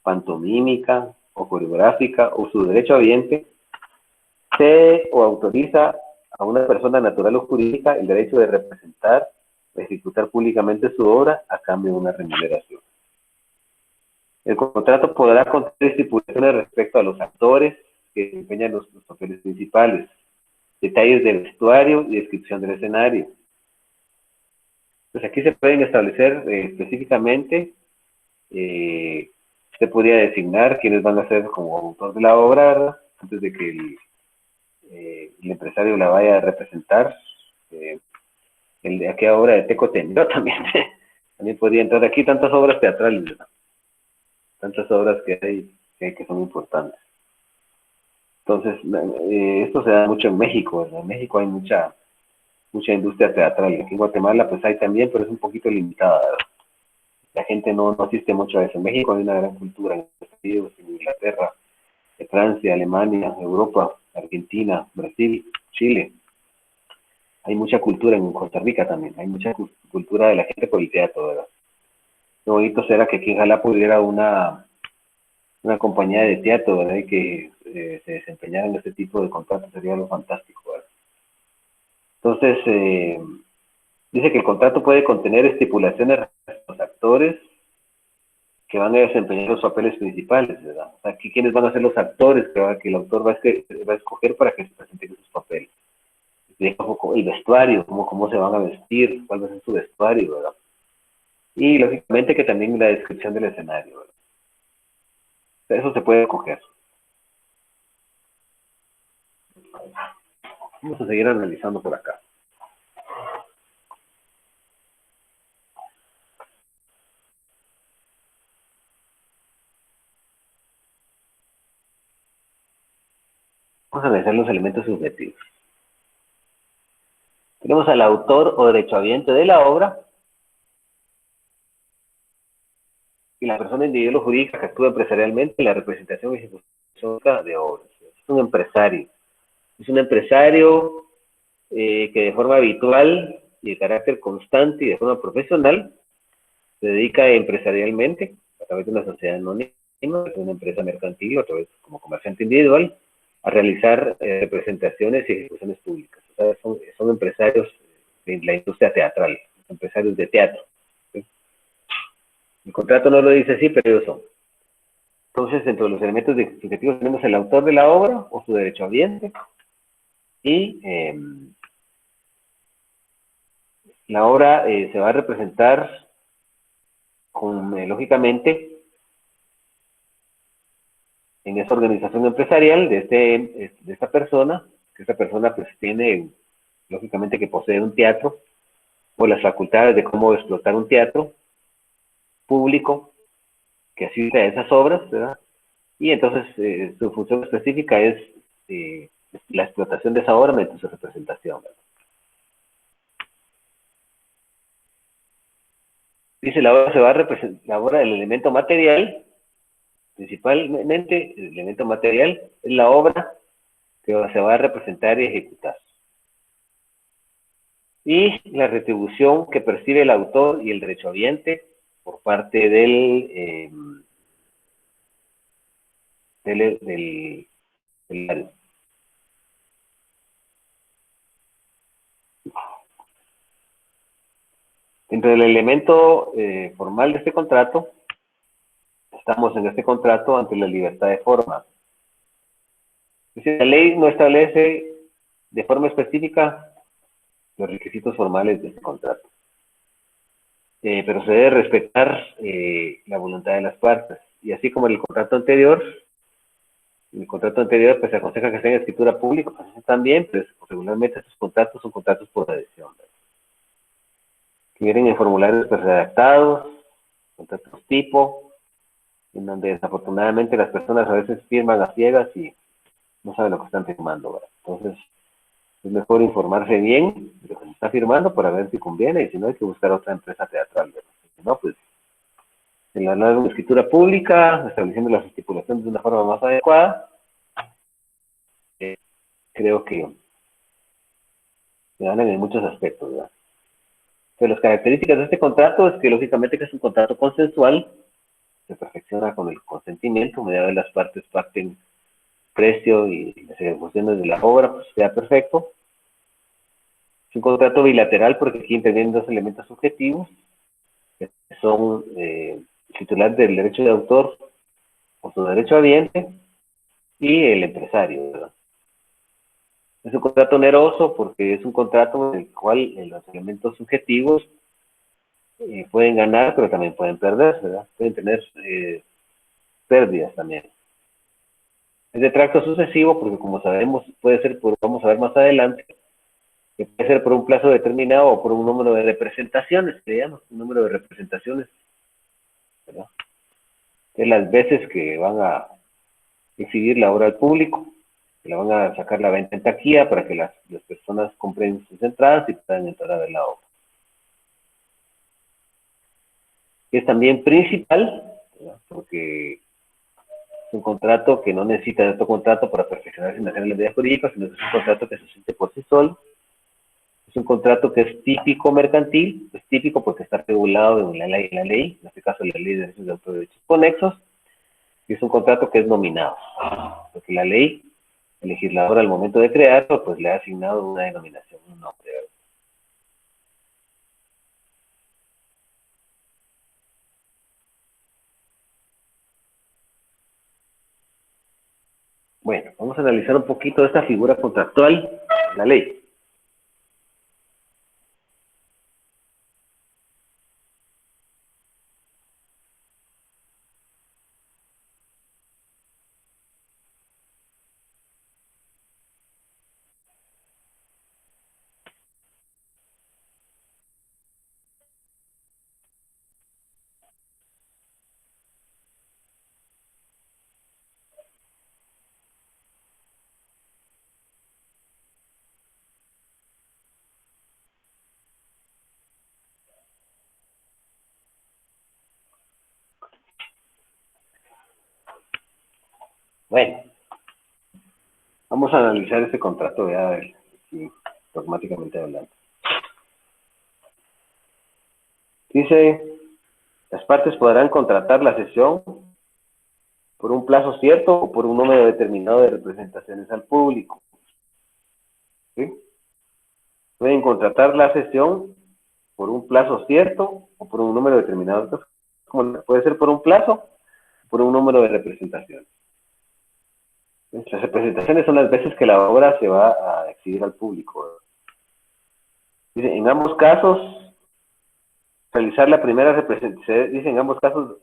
pantomímica o coreográfica o su derecho habiente, se o autoriza a una persona natural o jurídica el derecho de representar o ejecutar públicamente su obra a cambio de una remuneración. El contrato podrá contener estipulaciones respecto a los actores que desempeñan los papeles principales, detalles del vestuario y descripción del escenario. Pues aquí se pueden establecer específicamente, se podría designar quiénes van a ser como autor de la obra, ¿verdad? antes de que el empresario la vaya a representar. El de aquella obra de Teco Tendero también, también podría entrar aquí, tantas obras teatrales, ¿verdad? Tantas obras que hay que son importantes. Entonces, esto se da mucho en México, ¿verdad? En México hay mucha industria teatral. Aquí en Guatemala pues hay también, pero es un poquito limitada, ¿verdad? La gente no asiste mucho a eso. En México hay una gran cultura, en Estados Unidos, en Inglaterra, en Francia, Alemania, Europa, Argentina, Brasil, Chile. Hay mucha cultura en Costa Rica también, hay mucha cultura de la gente por el teatro, ¿verdad? Lo bonito será que aquí en Jalapa hubiera una compañía de teatro, ¿verdad? Y que se desempeñara en este tipo de contratos, sería lo fantástico, ¿verdad? Entonces, dice que el contrato puede contener estipulaciones de los actores que van a desempeñar los papeles principales, ¿verdad? O sea, aquí quiénes van a ser los actores que el autor va a escoger para que se presenten esos papeles. El vestuario, cómo se van a vestir, cuál va a ser su vestuario, ¿verdad? Y lógicamente que también la descripción del escenario, ¿verdad? O sea, eso se puede coger. Vamos a seguir analizando por acá. Vamos a analizar los elementos subjetivos. Tenemos al autor o derechohabiente de la obra y la persona individual o jurídica que actúa empresarialmente en la representación y ejecución de obras. Es un empresario. Es un empresario que de forma habitual y de carácter constante y de forma profesional se dedica empresarialmente a través de una sociedad anónima, de una empresa mercantil o a través como comerciante individual a realizar representaciones y ejecuciones públicas. O sea, son empresarios de la industria teatral, empresarios de teatro. ¿Sí? El contrato no lo dice así, pero ellos son. Entonces, dentro de los elementos subjetivos tenemos el autor de la obra o su derechohabiente y la obra se va a representar lógicamente en esa organización empresarial de esta persona, que esta persona pues tiene lógicamente que poseer un teatro o las facultades de cómo explotar un teatro público que asista a esas obras, ¿verdad? Y entonces su función específica es la explotación de esa obra mediante su representación, ¿verdad? Dice la obra se va a representar, la obra del elemento material, principalmente el elemento material es la obra que se va a representar y ejecutar. Y la retribución que percibe el autor y el derechohabiente por parte del dentro del elemento formal de este contrato, estamos en este contrato ante la libertad de forma. La ley no establece de forma específica los requisitos formales de este contrato, pero se debe respetar la voluntad de las partes. Y así como en el contrato anterior pues se aconseja que sea en escritura pública, pues también, pero regularmente estos contratos son contratos por adhesión, ¿verdad? Que vienen en formularios pues, redactados, contratos tipo, en donde desafortunadamente las personas a veces firman a ciegas y no saben lo que están firmando, ¿verdad? Entonces, es mejor informarse bien de lo que se está firmando para ver si conviene, y si no hay que buscar otra empresa teatral, ¿verdad? Si no, pues, en la nueva escritura pública, estableciendo las estipulaciones de una forma más adecuada, creo que se ganan en muchos aspectos, ¿verdad? Pero las características de este contrato es que lógicamente que es un contrato consensual, se perfecciona con el consentimiento, mediante las partes pacten precio y las ejecuciones de la obra, pues queda perfecto. Es un contrato bilateral porque aquí intervienen dos elementos subjetivos, que son el titular del derecho de autor o su derechohabiente y el empresario, ¿verdad? Es un contrato oneroso porque es un contrato en el cual los elementos subjetivos pueden ganar, pero también pueden perder, ¿verdad? Pueden tener pérdidas también. Es de tracto sucesivo porque, como sabemos, puede ser por, vamos a ver más adelante, que puede ser por un plazo determinado o por un número de representaciones, que le llaman, un número de representaciones, ¿verdad? De las veces que van a exhibir la obra al público, que la van a sacar la venta en taquilla para que las personas compren sus entradas y puedan entrar a ver la obra. Que es también principal, ¿verdad? Porque es un contrato que no necesita de otro contrato para perfeccionarse en las medidas jurídicas, sino que es un contrato que se siente por sí solo. Es un contrato que es típico mercantil, es típico porque está regulado en la ley, en este caso la ley de derechos de autor y derechos conexos, y es un contrato que es nominado, porque la ley, el legislador al momento de crearlo, pues le ha asignado una denominación, un nombre, ¿verdad? Bueno, vamos a analizar un poquito esta figura contractual, la ley. Bueno, vamos a analizar este contrato ya, aquí, dogmáticamente hablando. Dice, las partes podrán contratar la sesión por un plazo cierto o por un número determinado de representaciones al público. ¿Sí? Pueden contratar la sesión por un plazo cierto o por un número determinado. Entonces, puede ser por un plazo o por un número de representaciones. Las representaciones son las veces que la obra se va a exhibir al público. Dice, en ambos casos, realizar la primera representación, dice en ambos casos,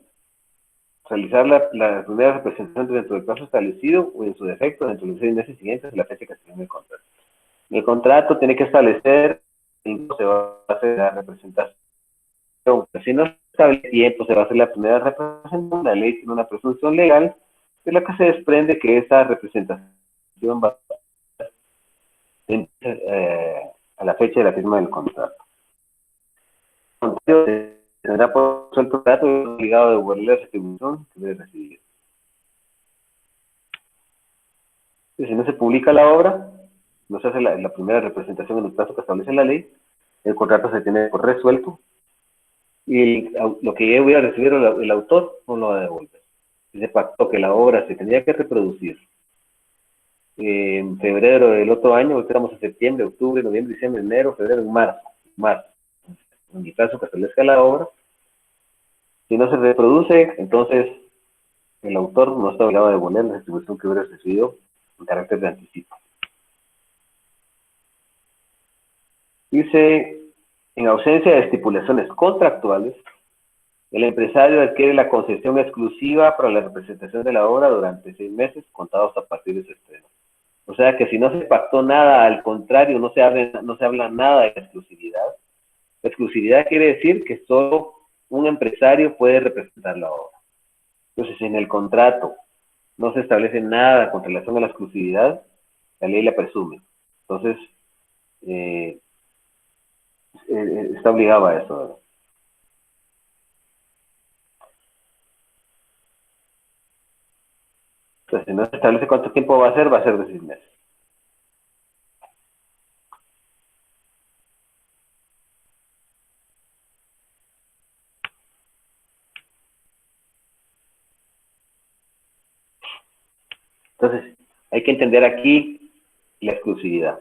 realizar la primera representación dentro del plazo establecido o en su defecto dentro de los 6 meses siguientes de la fecha que se tiene el contrato. El contrato tiene que establecer en qué se va a hacer la representación. Si no se establece tiempo, se va a hacer la primera representación. La ley tiene una presunción legal de la que se desprende que esa representación va a la fecha de la firma del contrato. El contrato tendrá por el contrato obligado a devolver la retribución que debe recibir. Si no se publica la obra, no se hace la primera representación en el plazo que establece la ley, el contrato se tiene por resuelto y lo que yo voy a recibir el autor no lo va a devolver. Se pactó que la obra se tendría que reproducir en febrero del otro año, estamos en septiembre, octubre, noviembre, diciembre, enero, febrero, marzo. En el plazo que establezca la obra, si no se reproduce, entonces el autor no está obligado a devolver la distribución que hubiera recibido en carácter de anticipo. Dice, en ausencia de estipulaciones contractuales, el empresario adquiere la concesión exclusiva para la representación de la obra durante 6 meses contados a partir de su estreno. O sea que si no se pactó nada, al contrario, no se habla nada de exclusividad. La exclusividad quiere decir que solo un empresario puede representar la obra. Entonces, si en el contrato no se establece nada con relación a la exclusividad, la ley la presume. Entonces, está obligado a eso, ¿verdad? Entonces, si no se establece cuánto tiempo va a ser de 6 meses. Entonces, hay que entender aquí la exclusividad.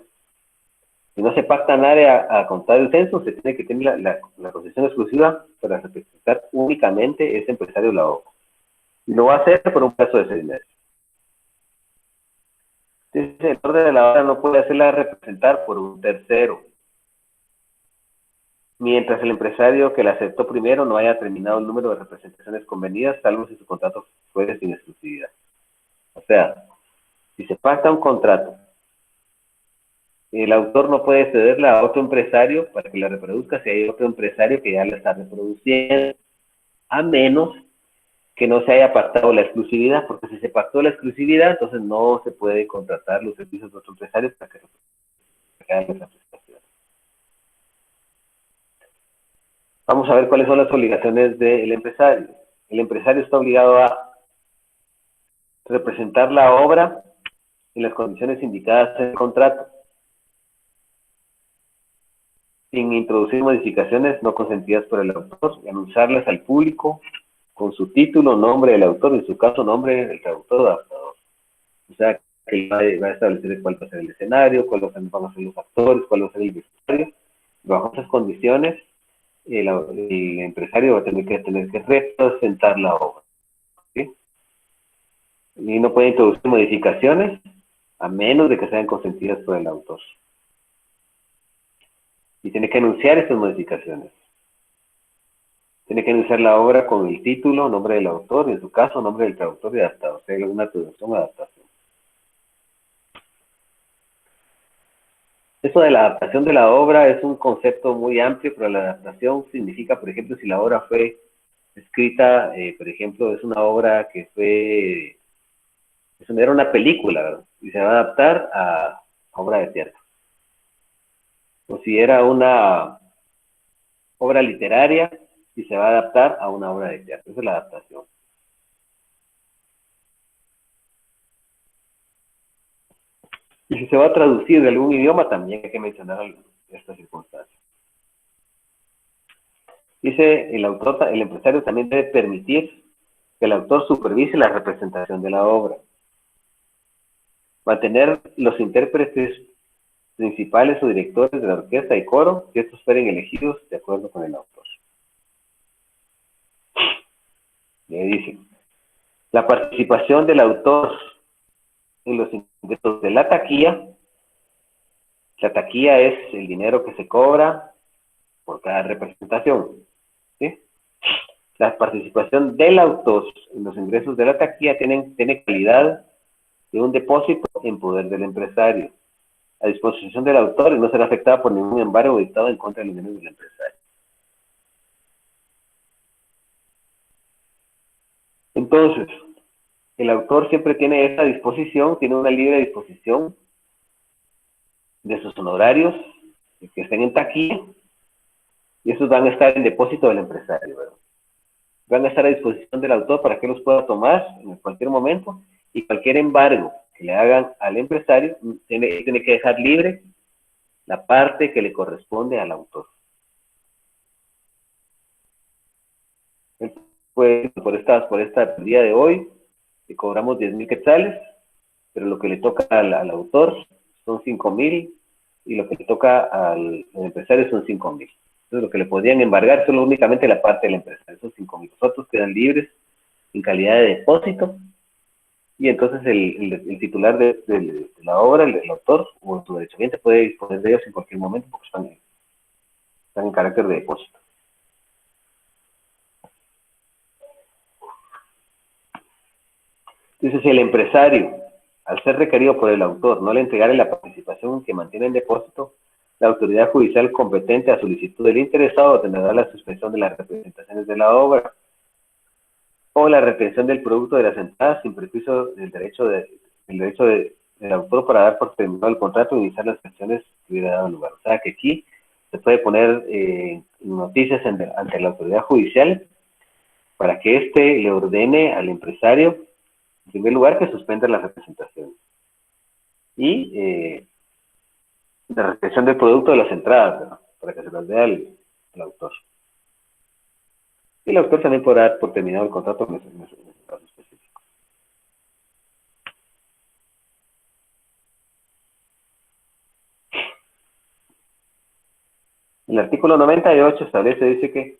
Si no se pacta nada a contar el censo, se tiene que tener la concesión exclusiva para representar únicamente ese empresario la obra. Y lo va a hacer por un plazo de 6 meses. Entonces, el orden de la obra no puede hacerla representar por un tercero, mientras el empresario que la aceptó primero no haya terminado el número de representaciones convenidas, salvo si su contrato fuera sin exclusividad. O sea, Si se pacta un contrato, el autor no puede cederla a otro empresario para que la reproduzca si hay otro empresario que ya la está reproduciendo, a menos que no se haya pactado la exclusividad, porque si se pactó la exclusividad, entonces no se puede contratar los servicios de otro empresario para que haga esa prestación. Vamos a ver cuáles son las obligaciones del empresario. El empresario está obligado a representar la obra en las condiciones indicadas en el contrato, sin introducir modificaciones no consentidas por el autor, y anunciarlas al público con su título, nombre del autor, en su caso, nombre del traductor o adaptador. O sea, que va a establecer cuál va a ser el escenario, cuáles van a ser los actores, cuál va a ser el vestuario. Bajo esas condiciones, el empresario va a tener que representar la obra. ¿Sí? Y no puede introducir modificaciones a menos de que sean consentidas por el autor. Y tiene que anunciar esas modificaciones. Tiene que anunciar la obra con el título, nombre del autor, y en su caso, nombre del traductor y adaptador, o sea, alguna traducción o adaptación. Eso de la adaptación de la obra es un concepto muy amplio, pero la adaptación significa, por ejemplo, si la obra fue escrita, por ejemplo, es una obra que era una película, ¿verdad? Y se va a adaptar a obra de teatro. O si era una obra literaria y se va a adaptar a una obra de teatro. Esa es la adaptación. Y si se va a traducir de algún idioma, también hay que mencionar estas circunstancias. Dice el autor, el empresario también debe permitir que el autor supervise la representación de la obra. Mantener los intérpretes principales o directores de la orquesta y coro, que estos fueren elegidos de acuerdo con el autor. Le dicen, la participación del autor en los ingresos de la taquilla es el dinero que se cobra por cada representación, ¿sí? La participación del autor en los ingresos de la taquilla tiene calidad de un depósito en poder del empresario, a disposición del autor y no será afectada por ningún embargo dictado en contra del dinero del empresario. Entonces, el autor siempre tiene esta disposición, tiene una libre disposición de sus honorarios que estén en taquilla, y esos van a estar en depósito del empresario, ¿verdad? Van a estar a disposición del autor para que los pueda tomar en cualquier momento, y cualquier embargo que le hagan al empresario tiene que dejar libre la parte que le corresponde al autor. Pues por esta día de hoy, le cobramos 10,000 quetzales, pero lo que le toca al autor son 5,000, y lo que le toca al empresario son 5,000. Entonces lo que le podrían embargar solo únicamente la parte del empresario, son 5,000. Los otros quedan libres en calidad de depósito, y entonces el titular de la obra, el autor o su derechohabiente, puede disponer de ellos en cualquier momento porque están en carácter de depósito. Entonces, si el empresario, al ser requerido por el autor, no le entregara la participación que mantiene en depósito, la autoridad judicial competente a solicitud del interesado tendrá la suspensión de las representaciones de la obra o la retención del producto de las entradas sin perjuicio del derecho del autor para dar por terminado el contrato e iniciar las acciones que hubiera dado lugar. O sea que aquí se puede poner noticias ante la autoridad judicial para que éste le ordene al empresario, en primer lugar, que suspenda las representaciones y la retención del producto de las entradas, ¿no? Para que se las dé al autor. Y el autor también podrá dar por terminado el contrato en ese caso específico. El artículo 98 dice que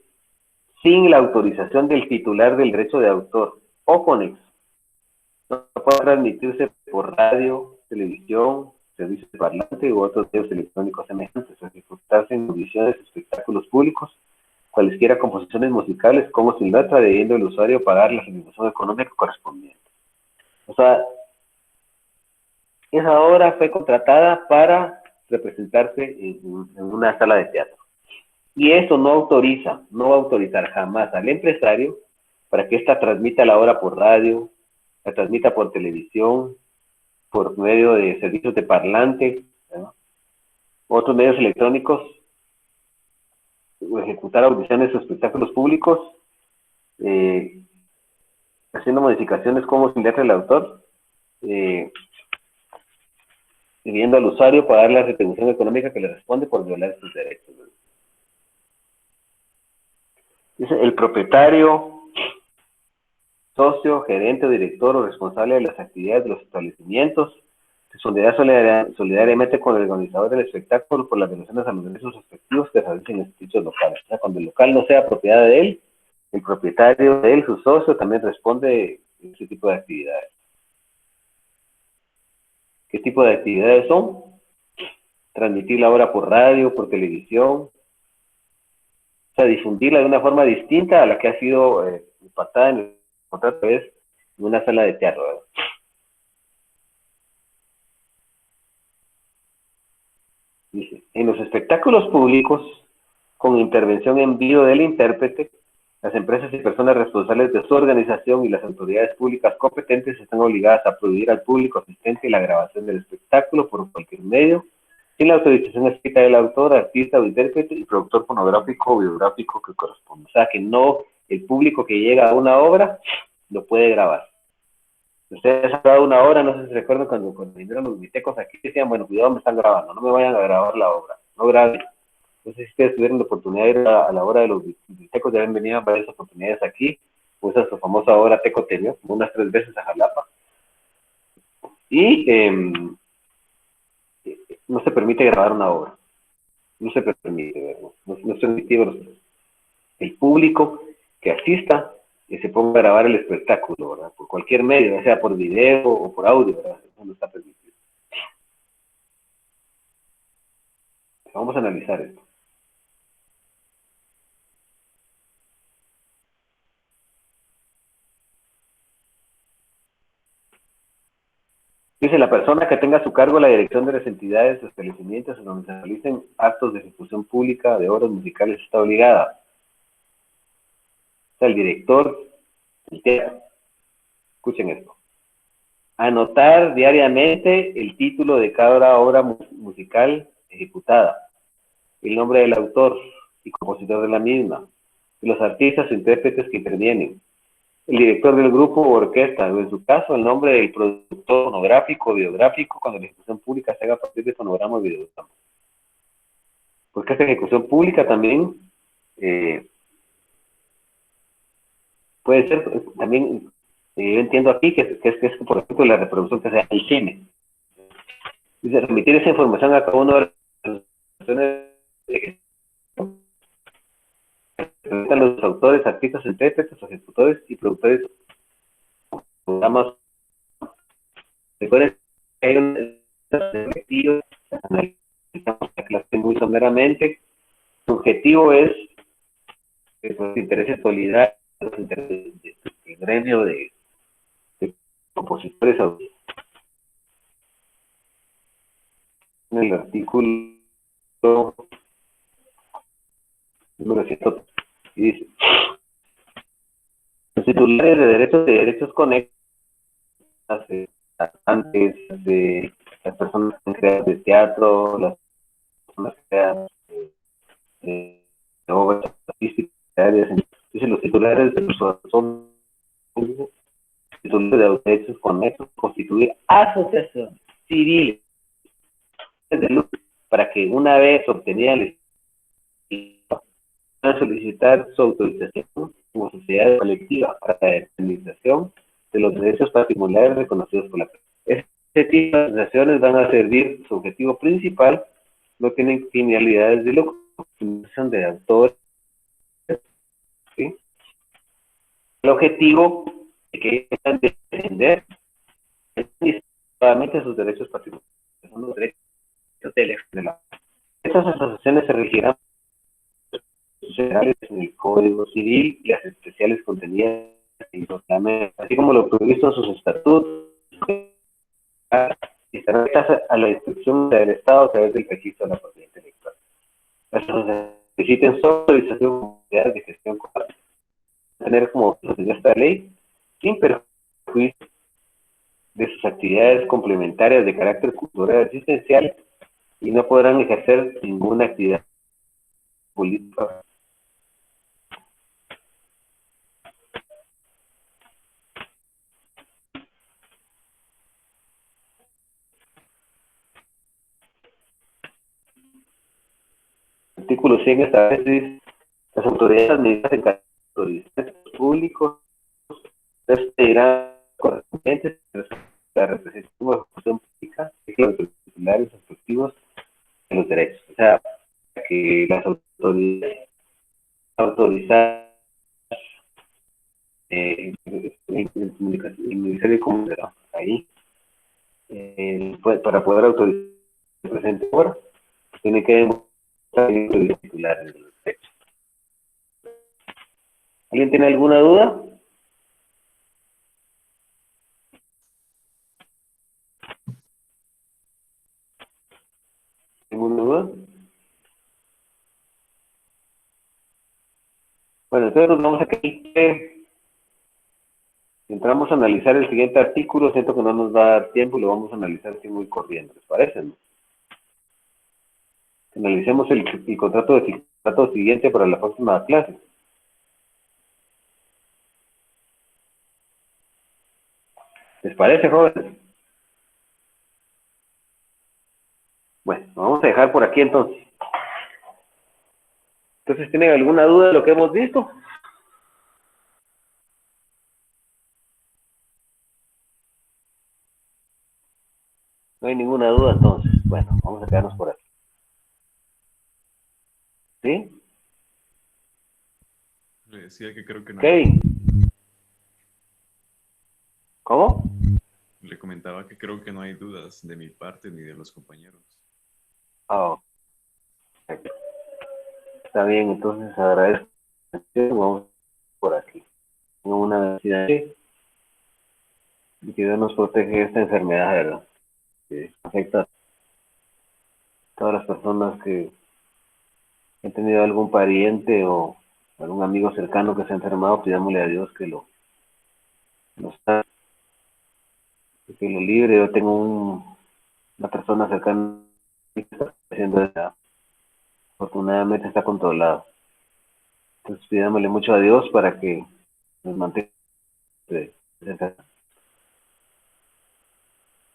sin la autorización del titular del derecho de autor o conexo, no puede transmitirse por radio, televisión, servicios de parlante u otros medios electrónicos semejantes, o ejecutarse en audiciones, espectáculos públicos, cualesquiera composiciones musicales, como sin letra, debiendo el usuario pagar la retribución económica correspondiente. O sea, Esa obra fue contratada para representarse en una sala de teatro. Y eso no va a autorizar jamás al empresario para que ésta transmita la obra por radio, la transmita por televisión, por medio de servicios de parlante, ¿no? Otros medios electrónicos, o ejecutar audiciones o espectáculos públicos, haciendo modificaciones como sin letra del autor, pidiendo al usuario pagar la retribución económica que le responde por violar sus derechos, ¿no? Dice, el propietario, socio, gerente o director o responsable de las actividades de los establecimientos se solidaria solidariamente con el organizador del espectáculo por las donaciones a los derechos respectivos que realicen en dichos locales. O sea, cuando el local no sea propiedad de él, el propietario de él, su socio, también responde en ese tipo de actividades. ¿Qué tipo de actividades son? Transmitir la obra por radio, por televisión, o sea, difundirla de una forma distinta a la que ha sido pactada en el contrato, es en una sala de teatro, ¿verdad? Dice, en los espectáculos públicos, con intervención en vivo del intérprete, las empresas y personas responsables de su organización y las autoridades públicas competentes están obligadas a prohibir al público asistente la grabación del espectáculo por cualquier medio, sin la autorización escrita del autor, artista o intérprete y productor fonográfico o biográfico que corresponda. O sea, que no el público que llega a una obra lo puede grabar. Ustedes han grabado una obra, no sé si recuerdan cuando vinieron los bibliotecos aquí, decían, bueno, cuidado, me están grabando, no me vayan a grabar la obra, no graben. No sé si ustedes tuvieron la oportunidad de ir a la obra de los bibliotecos, ya han venido varias oportunidades aquí, pues a su famosa obra Tecoteño, unas 3 veces a Jalapa. Y no se permite grabar una obra, no se permite, ¿verdad? No es permitido el público que asista que se ponga a grabar el espectáculo, ¿verdad? Por cualquier medio, ya sea por video o por audio, ¿verdad? Eso no está permitido. Vamos a analizar esto. Dice, la persona que tenga a su cargo la dirección de las entidades o establecimientos en donde se realicen actos de ejecución pública de obras musicales está obligada. O sea, el director del teatro. Escuchen esto. Anotar diariamente el título de cada obra musical ejecutada, el nombre del autor y compositor de la misma, y los artistas o intérpretes que intervienen, el director del grupo o orquesta, o en su caso el nombre del productor fonográfico o biográfico cuando la ejecución pública se haga a partir de fonograma o videograma. Porque esta ejecución pública también puede ser, también, yo entiendo aquí que es, por ejemplo, la reproducción que se hace en el cine. Dice, remitir esa información a cada uno de las personas que los autores, artistas, intérpretes, ejecutores y productores de programas. Recuerden que hay un objetivo, analizamos la clase muy someramente. Su objetivo es que los intereses solidarios, los intereses del gremio de compositores, en el artículo número 100, y dice, los titulares de derechos conexos, antes de las personas que crean de teatro, las personas que crean obras artísticas, dice, los titulares de son titulares de derechos conexos, constituir asociaciones civiles de lucro, para que una vez obtenida el puedan solicitar su autorización como sociedad colectiva para la determinación de los derechos patrimoniales reconocidos por la ley. Este tipo de asociaciones van a servir, su objetivo principal, no tienen finalidades de lucro, de autores, ¿sí? El objetivo de que puedan defender solamente sus derechos patrimoniales, son los derechos de la. Estas asociaciones se regirán en el Código Civil y las especiales contenidas en los así como lo previsto en sus estatutos, y estarán sujetas a la instrucción del Estado a través del registro de la propiedad intelectual. Las soliciten autorización de unidades de gestión cooperativa. Tener como de esta ley, sin perjuicio de sus actividades complementarias de carácter cultural asistencial, y no podrán ejercer ninguna actividad política. Artículo 100 establece las autoridades administrativas autoridades públicos pedirán correspondientes la representación de la función pública y los titulares respectivos de los derechos. O sea, que las autoridades autorizadas en comunicación, el Ministerio de Comunicación, ahí, para poder autorizar el presente obra, tiene que demostrar los titulares de los derechos. ¿Alguien tiene alguna duda? ¿Ninguna duda? Bueno, entonces nos vamos a que entramos a analizar el siguiente artículo. Siento que no nos va a dar tiempo y lo vamos a analizar así muy corriendo, ¿les parece? ¿No? Analicemos el contrato siguiente para la próxima clase. ¿Les parece, jóvenes? Bueno, lo vamos a dejar por aquí entonces. Entonces, ¿tienen alguna duda de lo que hemos visto? No hay ninguna duda entonces. Bueno, vamos a quedarnos por aquí. ¿Sí? Le decía que creo que no. Kevin. ¿Cómo? Le comentaba que creo que no hay dudas de mi parte ni de los compañeros. Ah, perfecto. Está bien, entonces agradezco. Vamos por aquí. Tengo una necesidad y que Dios nos protege de esta enfermedad, ¿verdad? Que afecta a todas las personas que han tenido algún pariente o algún amigo cercano que se ha enfermado. Pidámosle a Dios que lo libre. Yo tengo una persona cercana que está haciendo esa. Afortunadamente está controlado. Entonces pidámosle mucho a Dios para que nos mantenga de esa enfermedad.